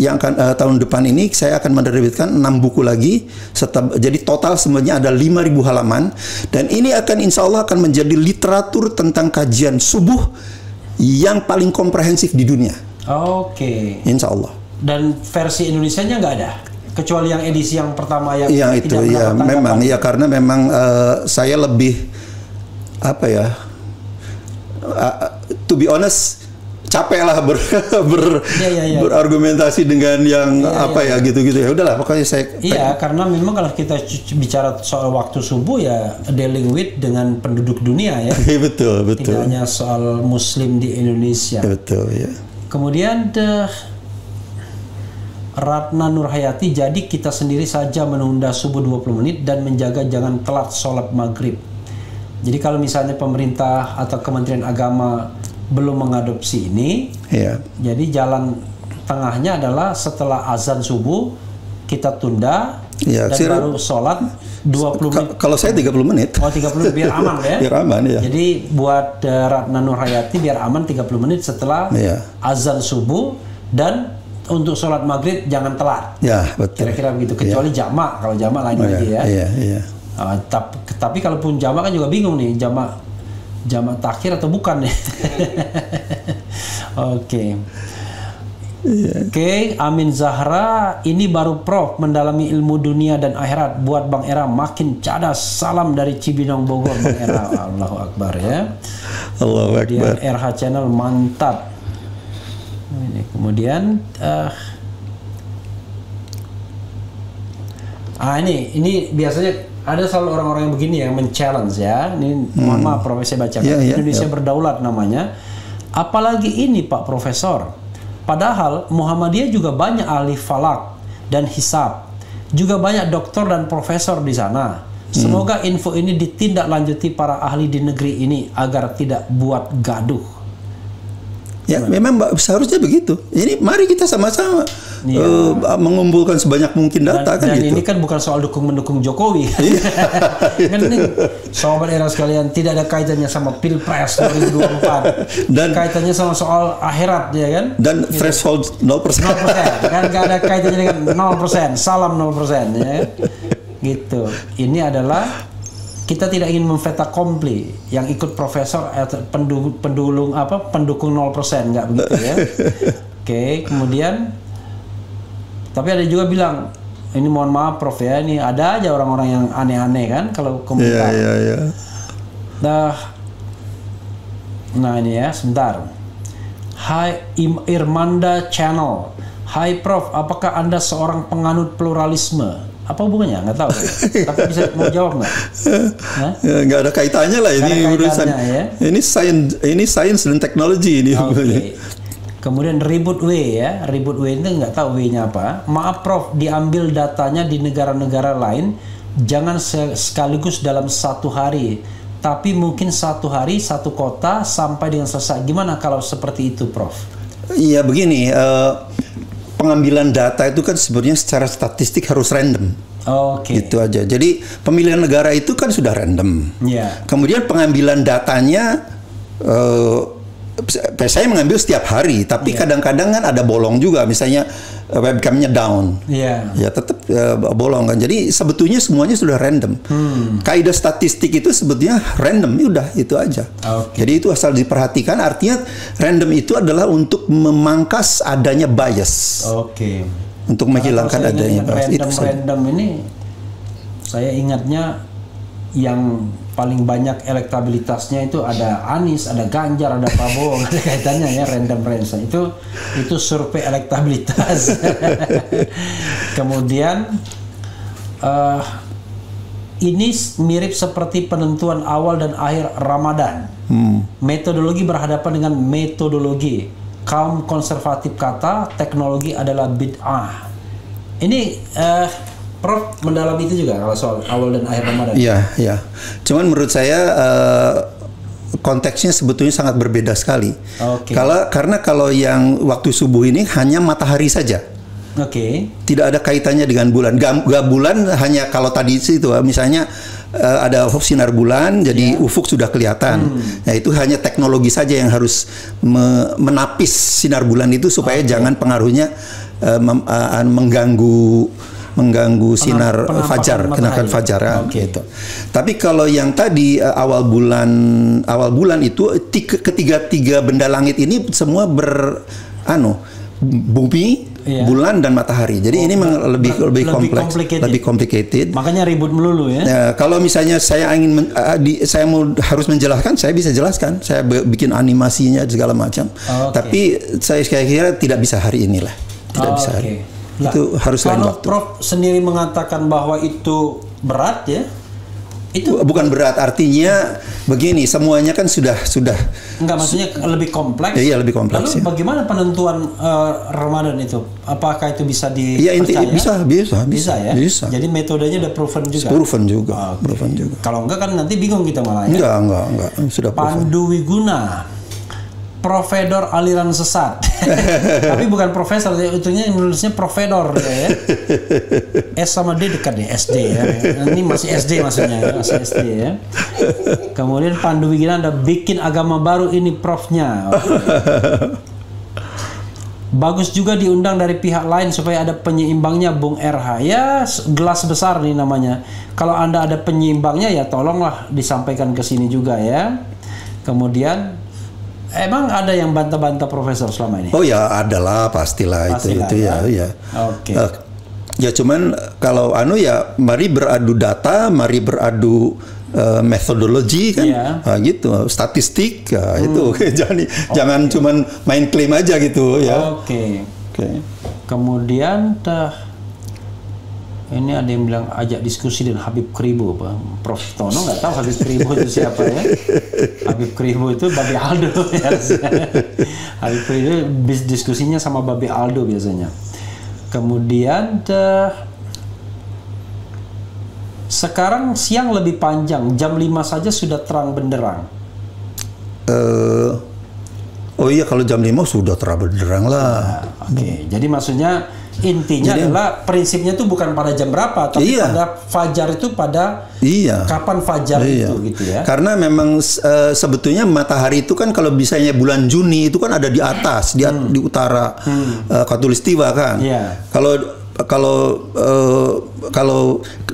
depan ini saya akan menerbitkan 6 buku lagi. Jadi total sebenarnya ada 5.000 halaman, dan ini akan insya Allah akan menjadi literatur tentang kajian subuh yang paling komprehensif di dunia. Oke. Insya Allah. Dan versi Indonesianya nggak ada, kecuali yang edisi yang pertama yang itu ya memang ya, karena memang saya lebih to be honest, capek lah berargumentasi dengan yang gitu-gitu ya. Udahlah, pokoknya saya. Iya, karena memang kalau kita bicara soal waktu subuh ya dealing with dengan penduduk dunia ya. Betul. Tidak hanya soal Muslim di Indonesia. Betul ya. Kemudian Ratna Nurhayati, jadi kita sendiri saja menunda subuh 20 menit dan menjaga jangan telat sholat maghrib. Jadi kalau misalnya pemerintah atau Kementerian Agama belum mengadopsi ini, jadi jalan tengahnya adalah setelah azan subuh kita tunda dan baru sholat 20 menit. Kalau saya 30 menit. Oh, 30 biar aman ya. Biar aman ya. Jadi buat Ratna Nurhayati biar aman 30 menit setelah azan subuh dan untuk sholat maghrib jangan telat. Ya, betul. Kira-kira begitu. Kecuali jamak, kalau jamak lain lagi ya. Iya. Tapi kalaupun jamak kan juga bingung nih, jamak takhir atau bukan nih. Oke. Oke, Amin Zahra, ini baru Prof mendalami ilmu dunia dan akhirat. Buat Bang Era makin cadas. Salam dari Cibinong Bogor, Bang Era. Allahu Akbar ya. Allahu Akbar. RH Channel mantap. Ini kemudian ini biasanya ada selalu orang-orang yang begini yang men-challenge ya. Ini mohon maaf Prof, saya bacakan. Indonesia Berdaulat namanya. Apalagi ini Pak Profesor. Padahal Muhammadiyah juga banyak ahli falak dan hisab. Juga banyak doktor dan profesor di sana. Semoga info ini ditindaklanjuti para ahli di negeri ini agar tidak buat gaduh. Ya, memang seharusnya begitu. Ini mari kita sama-sama mengumpulkan sebanyak mungkin data dan gitu. Ini kan bukan soal dukung-mendukung Jokowi. Kan ini sobat Era sekalian, tidak ada kaitannya sama Pilpres 2024. Dan kaitannya sama soal akhirat ya kan? Dan gitu. Threshold 0%. 0%. Kan nggak ada kaitannya dengan 0%. Salam 0% ya. Gitu. Ini adalah kita tidak ingin memfeta kompli yang ikut profesor atau pendukung 0%, nggak begitu ya. Oke, kemudian tapi ada juga bilang ini mohon maaf Prof ya, ini ada aja orang-orang yang aneh-aneh kan kalau komentar. Iya. Nah ini ya, sebentar. Hai Irmanda Channel. Hai Prof, apakah Anda seorang penganut pluralisme? Apa hubungannya? Nggak tahu. Tapi bisa mau jawab nggak? Nggak ada kaitannya lah ini urusan. Ya? Ini sains dan teknologi ini. Okay. Kemudian Ribut W ya, Ribut W itu nggak tahu W-nya apa. Maaf Prof, diambil datanya di negara-negara lain, jangan sekaligus dalam satu hari, tapi mungkin satu hari satu kota sampai dengan selesai. Gimana kalau seperti itu Prof? Iya begini. Pengambilan data itu kan sebenarnya secara statistik harus random. Oke. Itu aja. Jadi pemilihan negara itu kan sudah random. Yeah. Kemudian pengambilan datanya, saya mengambil setiap hari, tapi kadang-kadang kan ada bolong juga. Misalnya webcamnya down, ya tetap bolong kan. Jadi sebetulnya semuanya sudah random. Kaidah statistik itu sebetulnya random, udah itu aja. Jadi itu asal diperhatikan. Artinya random itu adalah untuk memangkas adanya bias. Untuk menghilangkan adanya bias. Random ini saya ingatnya yang paling banyak elektabilitasnya itu ada Anies, ada Ganjar, ada Prabowo, ada kaitannya ya random range. Itu survei elektabilitas. Kemudian ini mirip seperti penentuan awal dan akhir Ramadan. Metodologi berhadapan dengan metodologi. Kaum konservatif kata teknologi adalah bid'ah. Ini Prof mendalam itu juga kalau soal awal dan akhir Ramadan. Iya. Cuman menurut saya konteksnya sebetulnya sangat berbeda sekali. Karena kalau yang waktu subuh ini hanya matahari saja. Tidak ada kaitannya dengan bulan. Gak bulan hanya kalau tadi itu misalnya ada sinar bulan, jadi ufuk sudah kelihatan. Nah itu hanya teknologi saja yang harus menapis sinar bulan itu supaya jangan pengaruhnya mengganggu sinar fajar, kenakan fajar gitu. Tapi kalau yang tadi awal bulan itu ketiga benda langit ini semua bumi, bulan dan matahari. Jadi ini lebih kompleks, lebih complicated. Makanya ribut melulu ya. Kalau misalnya saya harus menjelaskan, saya bisa jelaskan. Saya bikin animasinya segala macam. Tapi saya kira tidak bisa hari ini lah. Tidak bisa hari. Itu harus lain waktu. Kalau Prof sendiri mengatakan bahwa itu berat ya? Itu bukan berat, artinya begini, semuanya kan sudah enggak, maksudnya lebih kompleks. Iya, lebih kompleks. Lalu bagaimana penentuan Ramadan itu? Apakah itu bisa dipercaya? Bisa ya. Bisa. Jadi metodenya udah proven juga. Proven juga. Kalau enggak kan nanti bingung kita malah ya. Enggak. Sudah proven. Pandu Wiguna, provedor aliran sesat. Tapi bukan profesor, itunya nulisnya provedor ya. S sama D dekat nih, SD ya. Ini masih SD maksudnya, masih SD ya. Kemudian Pandu Wiguna, Anda bikin agama baru ini profnya. Bagus juga diundang dari pihak lain supaya ada penyeimbangnya, Bung RH. Ya, gelas besar nih namanya. Kalau Anda ada penyeimbangnya ya tolonglah disampaikan ke sini juga ya. Kemudian emang ada yang bantah-bantah Profesor selama ini? Oh ya, adalah pastilah itu ya. Oke. Ya cuman kalau ya mari beradu data, mari beradu metodologi kan, gitu, statistik ya, itu jangan cuman main klaim aja gitu ya. Oke. Kemudian ini ada yang bilang ajak diskusi dengan Habib Kribo, Prof. Tono nggak tahu Habib Kribo itu siapa ya? Habib Kribo itu Babe Aldo ya. Habib Kribo diskusinya sama Babe Aldo biasanya. Kemudian sekarang siang lebih panjang, jam 5 saja sudah terang benderang. Oh iya, kalau jam 5 sudah terang benderang lah. Oke. Jadi maksudnya intinya adalah prinsipnya itu bukan pada jam berapa, tapi pada fajar itu pada kapan fajar itu gitu ya. Karena memang sebetulnya matahari itu kan kalau misalnya bulan Juni itu kan ada di atas, di utara Khatulistiwa kan. Kalau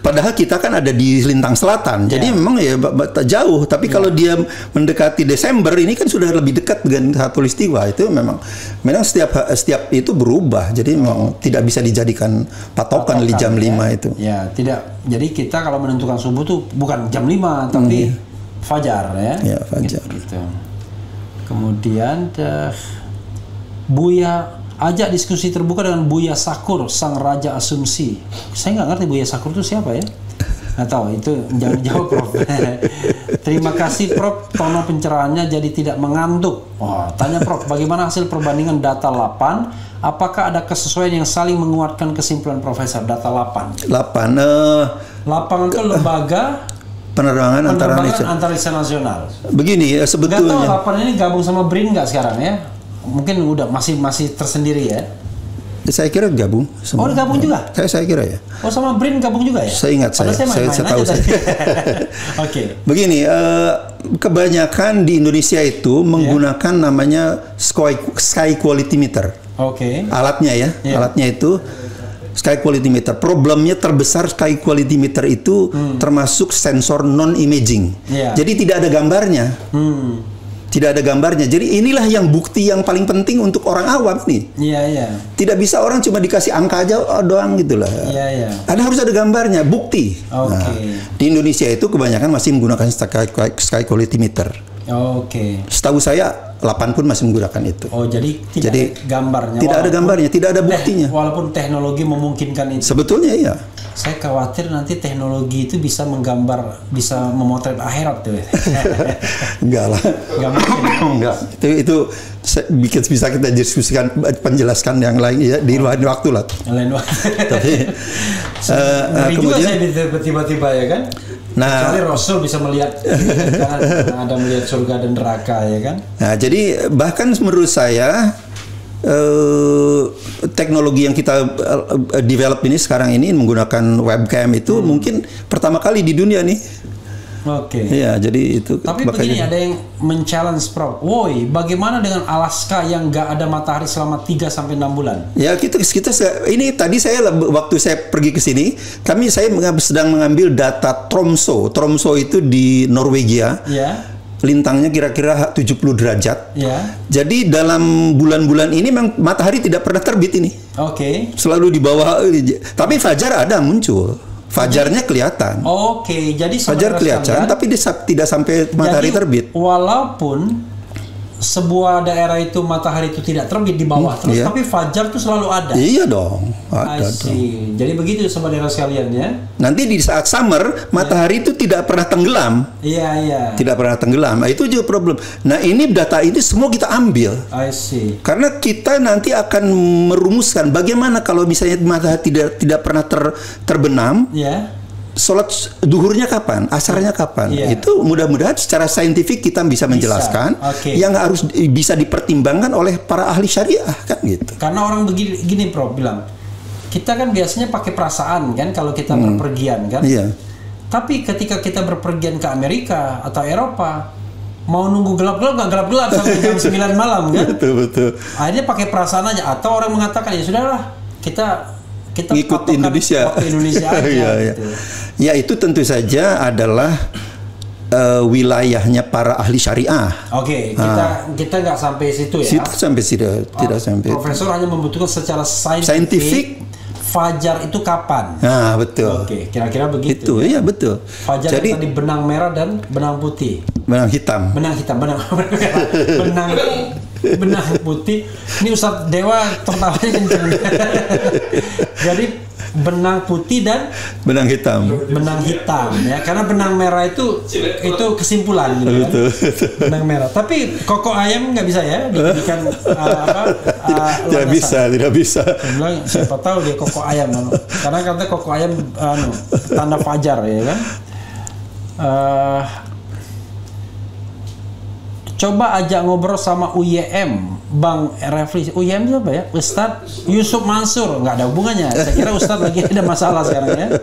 padahal kita kan ada di lintang selatan, jadi memang ya jauh. Tapi kalau dia mendekati Desember ini kan sudah lebih dekat dengan Khatulistiwa. Itu memang setiap itu berubah. Jadi memang tidak bisa dijadikan patokan di jam 5 itu. Ya, tidak. Jadi kita kalau menentukan subuh tuh bukan jam 5 tapi fajar ya. Ya, fajar. Gitu. Kemudian Buya ajak diskusi terbuka dengan Buya Sakur, sang raja asumsi. Saya nggak ngerti Buya Sakur itu siapa ya? Nggak tahu, itu jangan jawab Prof. Terima kasih Prof, tono pencerahannya jadi tidak mengantuk. Tanya Prof, bagaimana hasil perbandingan data LAPAN? Apakah ada kesesuaian yang saling menguatkan kesimpulan Profesor data LAPAN? LAPAN itu lembaga penerbangan antariksa nasional. Begini sebetulnya. Nggak tahu LAPAN ini gabung sama BRIN nggak sekarang ya? Mungkin udah masih tersendiri ya. Saya kira gabung. Oh, gabung juga? Saya kira ya. Oh, sama BRIN gabung juga ya? Saya ingat saya tahu saya. Oke. Begini, kebanyakan di Indonesia itu menggunakan namanya sky quality meter. Oke. Alatnya ya, alatnya itu sky quality meter. Problemnya terbesar sky quality meter itu termasuk sensor non imaging. Jadi tidak ada gambarnya. Tidak ada gambarnya. Jadi inilah yang bukti yang paling penting untuk orang awam nih. Tidak bisa orang cuma dikasih angka aja doang gitu lah. Harus ada gambarnya, bukti. Nah, di Indonesia itu kebanyakan masih menggunakan sky quality meter. Setahu saya LAPAN pun masih menggunakan itu. Jadi tidak ada gambarnya. Tidak ada gambarnya, tidak ada buktinya. Walaupun teknologi memungkinkan itu. Sebetulnya iya. Saya khawatir nanti teknologi itu bisa menggambar, bisa memotret akhirat tuh. Enggak lah. Enggak mungkin. Enggak. Itu bisa kita diskusikan, penjelaskan yang lain ya di lain waktu lah. Lain waktu. Tapi kemudian saya tiba-tiba ya kan. Nah, kecuali Rasul bisa melihat, kan ada melihat surga dan neraka ya kan. Nah, jadi bahkan menurut saya teknologi yang kita develop ini sekarang ini menggunakan webcam itu mungkin pertama kali di dunia nih. Iya, jadi itu. Tapi begini, ada yang men-challenge Prof. Woi, bagaimana dengan Alaska yang nggak ada matahari selama 3-6 bulan? Ya, kita ini tadi waktu saya pergi ke sini, saya sedang mengambil data Tromsø. Tromsø itu di Norwegia. Lintangnya kira-kira 70 derajat. Jadi dalam bulan-bulan ini memang matahari tidak pernah terbit ini. Selalu di bawah. Tapi fajar ada muncul. Fajarnya kelihatan. Jadi fajar kelihatan, tapi tidak sampai matahari terbit. Walaupun sebuah daerah itu matahari itu tidak terbit di bawah terus, tapi fajar itu selalu ada. Iya dong, ada dong. Jadi begitu saudara sekalian ya. Nanti di saat summer matahari itu tidak pernah tenggelam. Tidak pernah tenggelam. Nah, itu juga problem. Nah, ini data ini semua kita ambil. Karena kita nanti akan merumuskan bagaimana kalau misalnya matahari tidak pernah terbenam. Sholat duhurnya kapan, asarnya kapan, itu mudah-mudahan secara saintifik kita bisa menjelaskan yang harus bisa dipertimbangkan oleh para ahli syariah kan gitu. Karena orang begini Prof bilang, kita kan biasanya pakai perasaan kan kalau kita berpergian kan. Tapi ketika kita berpergian ke Amerika atau Eropa, mau nunggu gelap-gelap nggak gelap-gelap sampai jam 9 malam kan? Betul. Akhirnya pakai perasaan aja, atau orang mengatakan ya sudahlah kita ngikut Indonesia. Waktu Indonesia aja. Gitu. Ya itu tentu saja adalah wilayahnya para ahli syariah. Oke, kita nggak sampai situ ya. Situ sampai tidak sampai. Profesor hanya membutuhkan secara saintifik. Fajar itu kapan? Nah, betul. Oke, kira-kira begitu. Itu, iya betul. Fajar jadi tadi benang merah dan benang putih. Benang hitam. Benang putih. Ini Ustadz Dewa tertawanya kenceng. Jadi benang putih dan benang hitam. Benang hitam ya, karena benang merah itu kesimpulan gitu kan. Benang merah. Tapi koko ayam nggak bisa ya dijadikan tidak bisa. Bilang siapa tahu dia koko ayam karena kata koko ayam tanda fajar ya kan. Coba ajak ngobrol sama UYM, Bang Refli. UYM itu apa ya? Ustadz Yusuf Mansur. Nggak ada hubungannya. Saya kira Ustadz lagi ada masalah sekarang ya.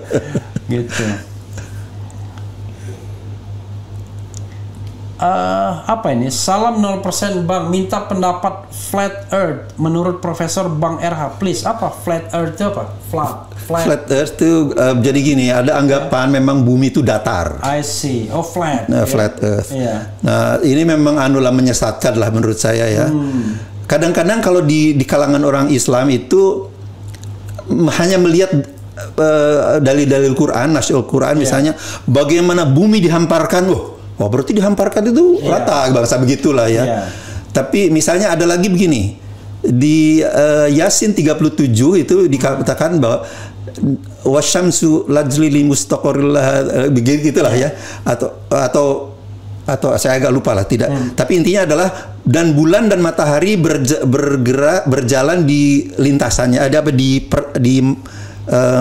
Gitu. Apa ini? Salam 0% Bang. Minta pendapat flat earth menurut Profesor Bang RH. Please. Apa flat earth itu apa? Flat earth itu jadi gini, ada anggapan memang bumi itu datar. I see. Oh, flat. Nah, flat earth. Yeah. Nah, ini memang menyesatkan lah menurut saya ya. Kadang-kadang kalau di kalangan orang Islam itu hanya melihat dalil-dalil Quran, nasul Quran misalnya, bagaimana bumi dihamparkan. Wah, berarti dihamparkan itu rata, bangsa begitulah ya. Tapi misalnya ada lagi begini. Di Yasin 37 itu dikatakan bahwa wasyamsu lajlili mustaqarrillah begitulah ya, atau saya agak lupa lah tidak. Tapi intinya adalah dan bulan dan matahari bergerak berjalan di lintasannya, ada apa di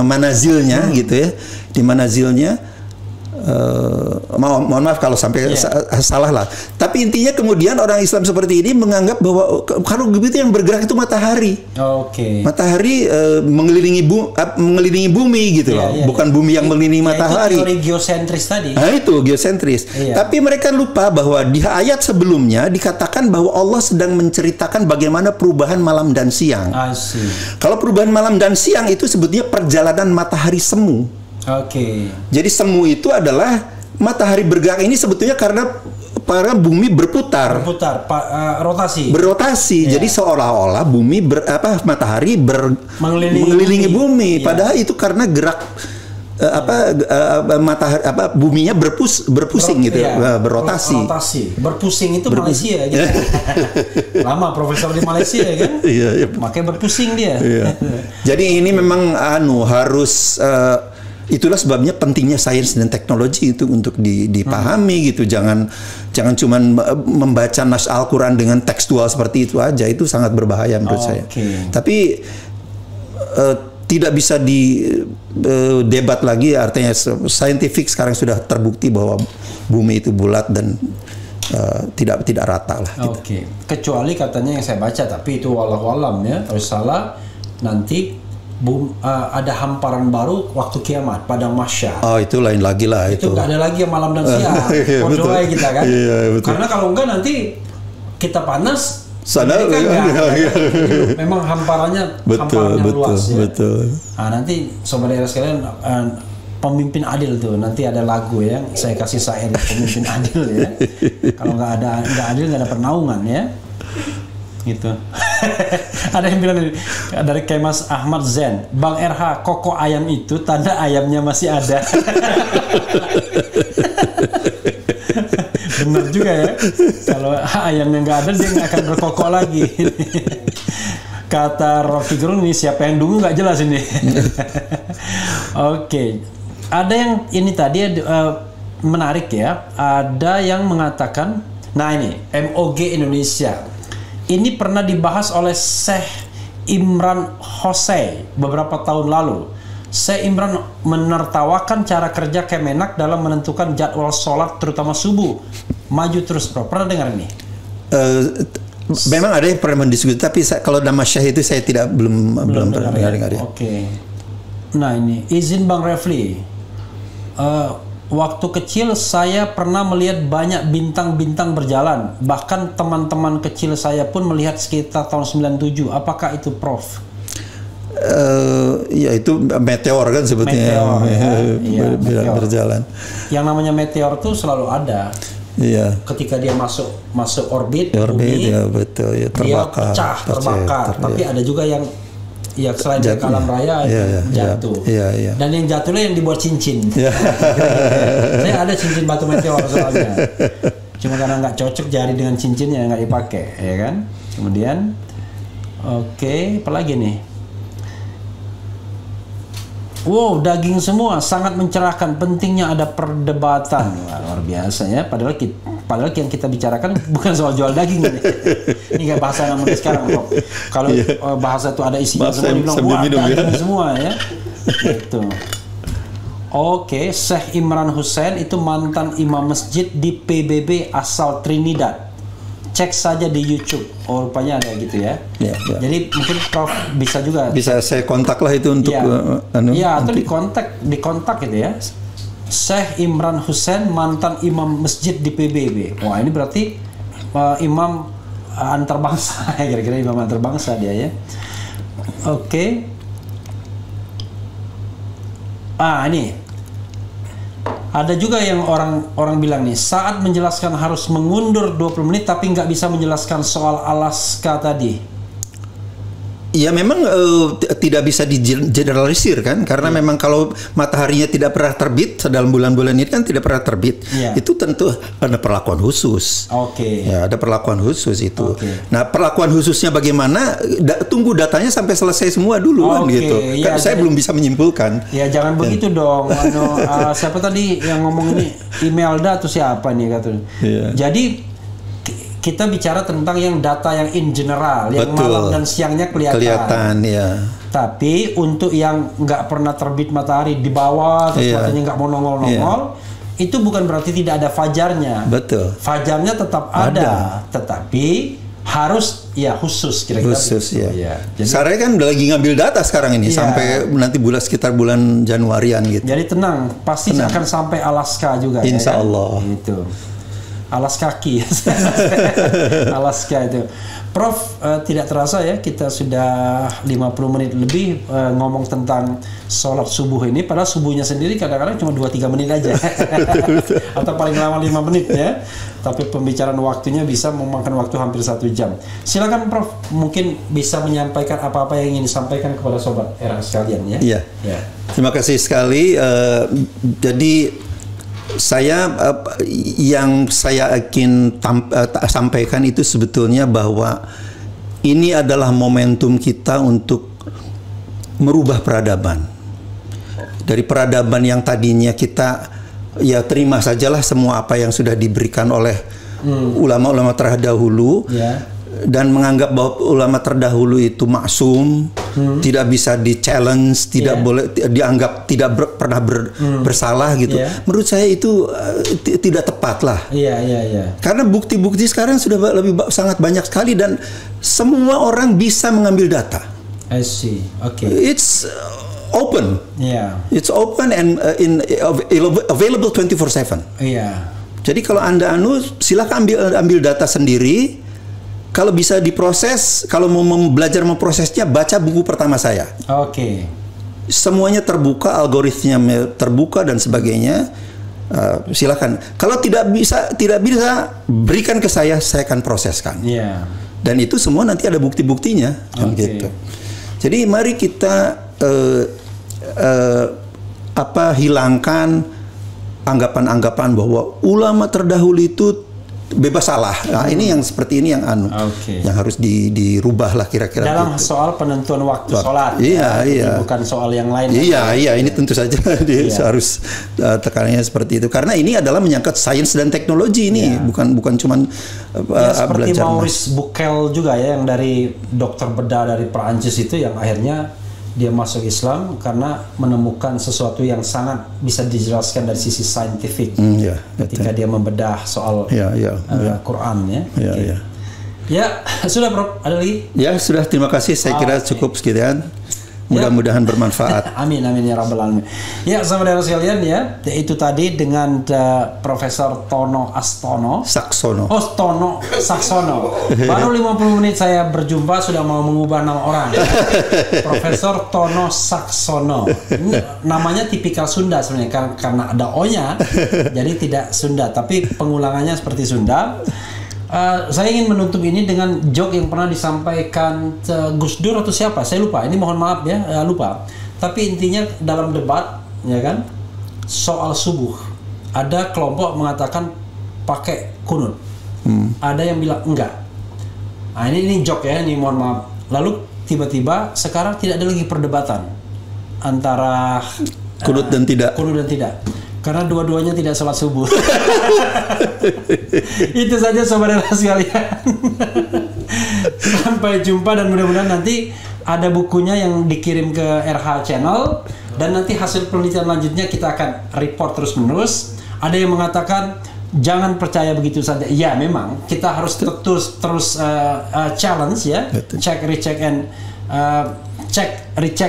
manazilnya gitu ya, di manazilnya. Mohon maaf kalau sampai salah lah. Tapi intinya kemudian orang Islam seperti ini menganggap bahwa kalau begitu yang bergerak itu matahari. Matahari mengelilingi bumi gitu loh, bukan bumi yang mengelilingi matahari. Itu teori geosentris tadi. Nah itu geosentris. Tapi mereka lupa bahwa di ayat sebelumnya dikatakan bahwa Allah sedang menceritakan bagaimana perubahan malam dan siang. Kalau perubahan malam dan siang itu sebetulnya perjalanan matahari semu. Jadi semu itu adalah matahari bergerak ini sebetulnya karena bumi berputar, berotasi. Jadi seolah-olah bumi matahari mengelilingi bumi. Padahal itu karena gerak matahari buminya berpusing gitu, berotasi. Berpusing itu Malaysia gitu. Lama profesor di Malaysia kan? Makanya berpusing dia. Jadi ini memang harus itulah sebabnya pentingnya sains dan teknologi itu untuk dipahami gitu. Jangan cuma membaca nas Al-Quran dengan tekstual seperti itu aja, itu sangat berbahaya menurut saya. Tapi tidak bisa didebat lagi, artinya saintifik sekarang sudah terbukti bahwa bumi itu bulat dan tidak rata lah. Kecuali katanya yang saya baca, tapi itu wallahualam ya, harus salah nanti. Ada hamparan baru waktu kiamat, padang mahsyar. Itu lain lagi lah itu. Nggak ada lagi yang malam dan siang. Berdoa kita kan. Karena kalau enggak nanti kita panas. Memang hamparannya luas. Nanti sobat daerah sekalian, pemimpin adil tuh nanti ada lagu ya. Saya kasih syair pemimpin adil ya. Kalau nggak adil nggak ada pernaungan ya. Gitu. Ada yang bilang dari Kemas Ahmad Zen, Bang RH, koko ayam itu tanda ayamnya masih ada. Benar juga ya. Kalau ayamnya nggak ada, dia nggak akan berkokok lagi. Kata Rocky Gerung, ini siapa yang dulu nggak jelas ini. Ada yang ini tadi menarik ya. Ada yang mengatakan, nah ini MOG Indonesia. Ini pernah dibahas oleh Syekh Imran Hosei beberapa tahun lalu. Syekh Imran menertawakan cara kerja Kemenak dalam menentukan jadwal sholat terutama subuh. Maju terus, bro. Pernah dengar ini? Memang ada yang pernah mendiskusi, tapi kalau nama Syekh itu saya belum pernah dengar. Nah ini izin Bang Refli. Waktu kecil saya pernah melihat banyak bintang-bintang berjalan. Bahkan teman-teman kecil saya pun melihat sekitar tahun 97. Apakah itu, Prof? Ya itu meteor kan sebetulnya. Meteor, meteor. Berjalan. Yang namanya meteor tuh selalu ada. Iya. Ketika dia masuk orbit, bumi, ya betul, ya terbakar, dia terbakar. Tapi ada juga yang selain dari ke alam raya jatuh. Iya. Dan yang jatuhnya yang dibuat cincin. Saya ada cincin batu meteor soalnya. Cuma karena nggak cocok jari dengan cincinnya nggak dipakai, ya kan? Kemudian, oke, apa lagi nih? Wow, daging semua, sangat mencerahkan. Pentingnya ada perdebatan. Wah, luar biasa ya. Padahal yang kita bicarakan bukan soal jual daging ini. Ini kayak bahasa anak muda sekarang, Prof. Kalau bahasa itu ada isinya semua, dibilang wah daging semua ya. Itu. Oke, Syekh Imran Hussein itu mantan imam masjid di PBB asal Trinidad. Cek saja di YouTube. Oh, rupanya ada gitu ya. Ya. Jadi mungkin Prof bisa juga. Bisa saya kontak lah itu untuk. Atau dikontak gitu ya. Syekh Imran Hussein mantan imam masjid di PBB. Wah, ini berarti imam antarbangsa. Kira-kira imam antarbangsa dia ya. Oke. Ini. Ada juga yang orang bilang nih, saat menjelaskan harus mengundur 20 menit tapi nggak bisa menjelaskan soal Alaska tadi. Ya memang tidak bisa digeneralisir kan, karena memang kalau mataharinya tidak pernah terbit dalam bulan-bulan ini kan tidak pernah terbit, itu tentu ada perlakuan khusus. Ya, ada perlakuan khusus itu. Nah, perlakuan khususnya bagaimana? Tunggu datanya sampai selesai semua dulu kan gitu. Kan saya belum bisa menyimpulkan. Ya jangan begitu dong. Siapa tadi yang ngomong ini? Imelda atau siapa nih katanya? Jadi kita bicara tentang yang data yang in general, yang malam dan siangnya kelihatan ya. Tapi untuk yang nggak pernah terbit matahari di bawah, terus matanya nggak mau nongol-nongol, itu bukan berarti tidak ada fajarnya. Betul. Fajarnya tetap ada, tetapi harus khusus kira-kira. Khusus ya. Jadi, saya kan udah lagi ngambil data sekarang ini sampai nanti sekitar bulan Januarian gitu. Jadi tenang, pasti akan sampai Alaska juga. Insya Allah. Itu. Alas kaki. Alaska itu. Prof, tidak terasa ya kita sudah 50 menit lebih ngomong tentang sholat subuh ini, padahal subuhnya sendiri kadang-kadang cuma 2-3 menit aja. Atau paling lama 5 menit ya. Tapi pembicaraan waktunya bisa memakan waktu hampir 1 jam. Silakan Prof, mungkin bisa menyampaikan apa-apa yang ingin disampaikan kepada sobat era sekalian ya. Iya. Terima kasih sekali. Jadi yang saya ingin sampaikan itu sebetulnya bahwa ini adalah momentum kita untuk merubah peradaban. Dari peradaban yang tadinya kita terima sajalah semua apa yang sudah diberikan oleh ulama-ulama terdahulu, dan menganggap bahwa ulama terdahulu itu maksum, tidak bisa di-challenge, tidak boleh dianggap tidak pernah bersalah gitu. Menurut saya itu tidak tepat lah. Karena bukti-bukti sekarang sudah sangat banyak sekali dan semua orang bisa mengambil data. I see. It's open. It's open and available 24/7. Jadi kalau Anda silakan ambil data sendiri. Kalau bisa diproses, kalau mau belajar memprosesnya, baca buku pertama saya. Semuanya terbuka, algoritmnya terbuka dan sebagainya. Silakan. Kalau tidak bisa berikan ke saya akan proseskan. Dan itu semua nanti ada bukti-buktinya, kan gitu. Jadi mari kita hilangkan anggapan-anggapan bahwa ulama terdahulu itu bebas salah. Nah, ini yang seperti ini yang yang harus dirubah lah kira-kira. Dalam gitu. Soal penentuan waktu sholat. Bukan soal yang lain. Ini tentu saja harus tekanannya seperti itu. Karena ini adalah menyangkut sains dan teknologi ini, bukan cuman seperti belajar. Maurice Bucaille juga ya, yang dari dokter bedah dari Perancis itu, yang akhirnya dia masuk Islam karena menemukan sesuatu yang sangat bisa dijelaskan dari sisi saintifik ketika dia membedah soal Quran ya. Sudah Prof, ada lagi? Ya sudah, terima kasih, saya kira cukup sekian. Mudah-mudahan bermanfaat. Amin amin ya rabbal alamin. Ya saudara sekalian ya, itu tadi dengan Profesor Tono Astono. Saksono. Oh, Tono Saksono. Baru 50 menit saya berjumpa sudah mau mengubah nama orang. Ya. Profesor Tono Saksono. Ini namanya tipikal Sunda sebenarnya karena ada O-nya. Jadi tidak Sunda, tapi pengulangannya seperti Sunda. Saya ingin menutup ini dengan joke yang pernah disampaikan Gus Dur atau siapa, saya lupa. Ini mohon maaf ya, lupa. Tapi intinya dalam debat, ya kan, soal subuh, ada kelompok mengatakan pakai kunut, ada yang bilang enggak. Nah ini joke ya, ini mohon maaf. Lalu tiba-tiba sekarang tidak ada lagi perdebatan antara kunut dan tidak. Kunut dan tidak. Karena dua-duanya tidak sholat subuh. Itu saja saudara sekalian. Sampai jumpa dan mudah-mudahan nanti ada bukunya yang dikirim ke RH Channel dan nanti hasil penelitian lanjutnya kita akan report terus-menerus. Ada yang mengatakan jangan percaya begitu saja. Ya memang kita harus terus challenge ya, check, recheck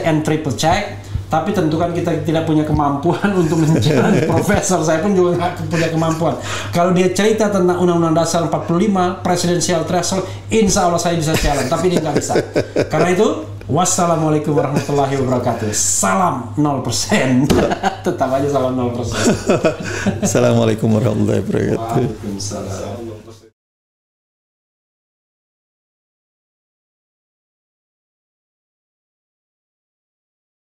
and triple check. Tapi tentu kan kita tidak punya kemampuan untuk menjalani profesor. Saya pun juga nggak punya kemampuan. Kalau dia cerita tentang Undang-Undang Dasar 45, Presidential Threshold, insya Allah saya bisa challenge. Tapi dia nggak bisa. Karena itu, wassalamualaikum warahmatullahi wabarakatuh. Salam 0%. Tetap aja salam 0%. Assalamualaikum warahmatullahi wabarakatuh. Waalaikumsalam.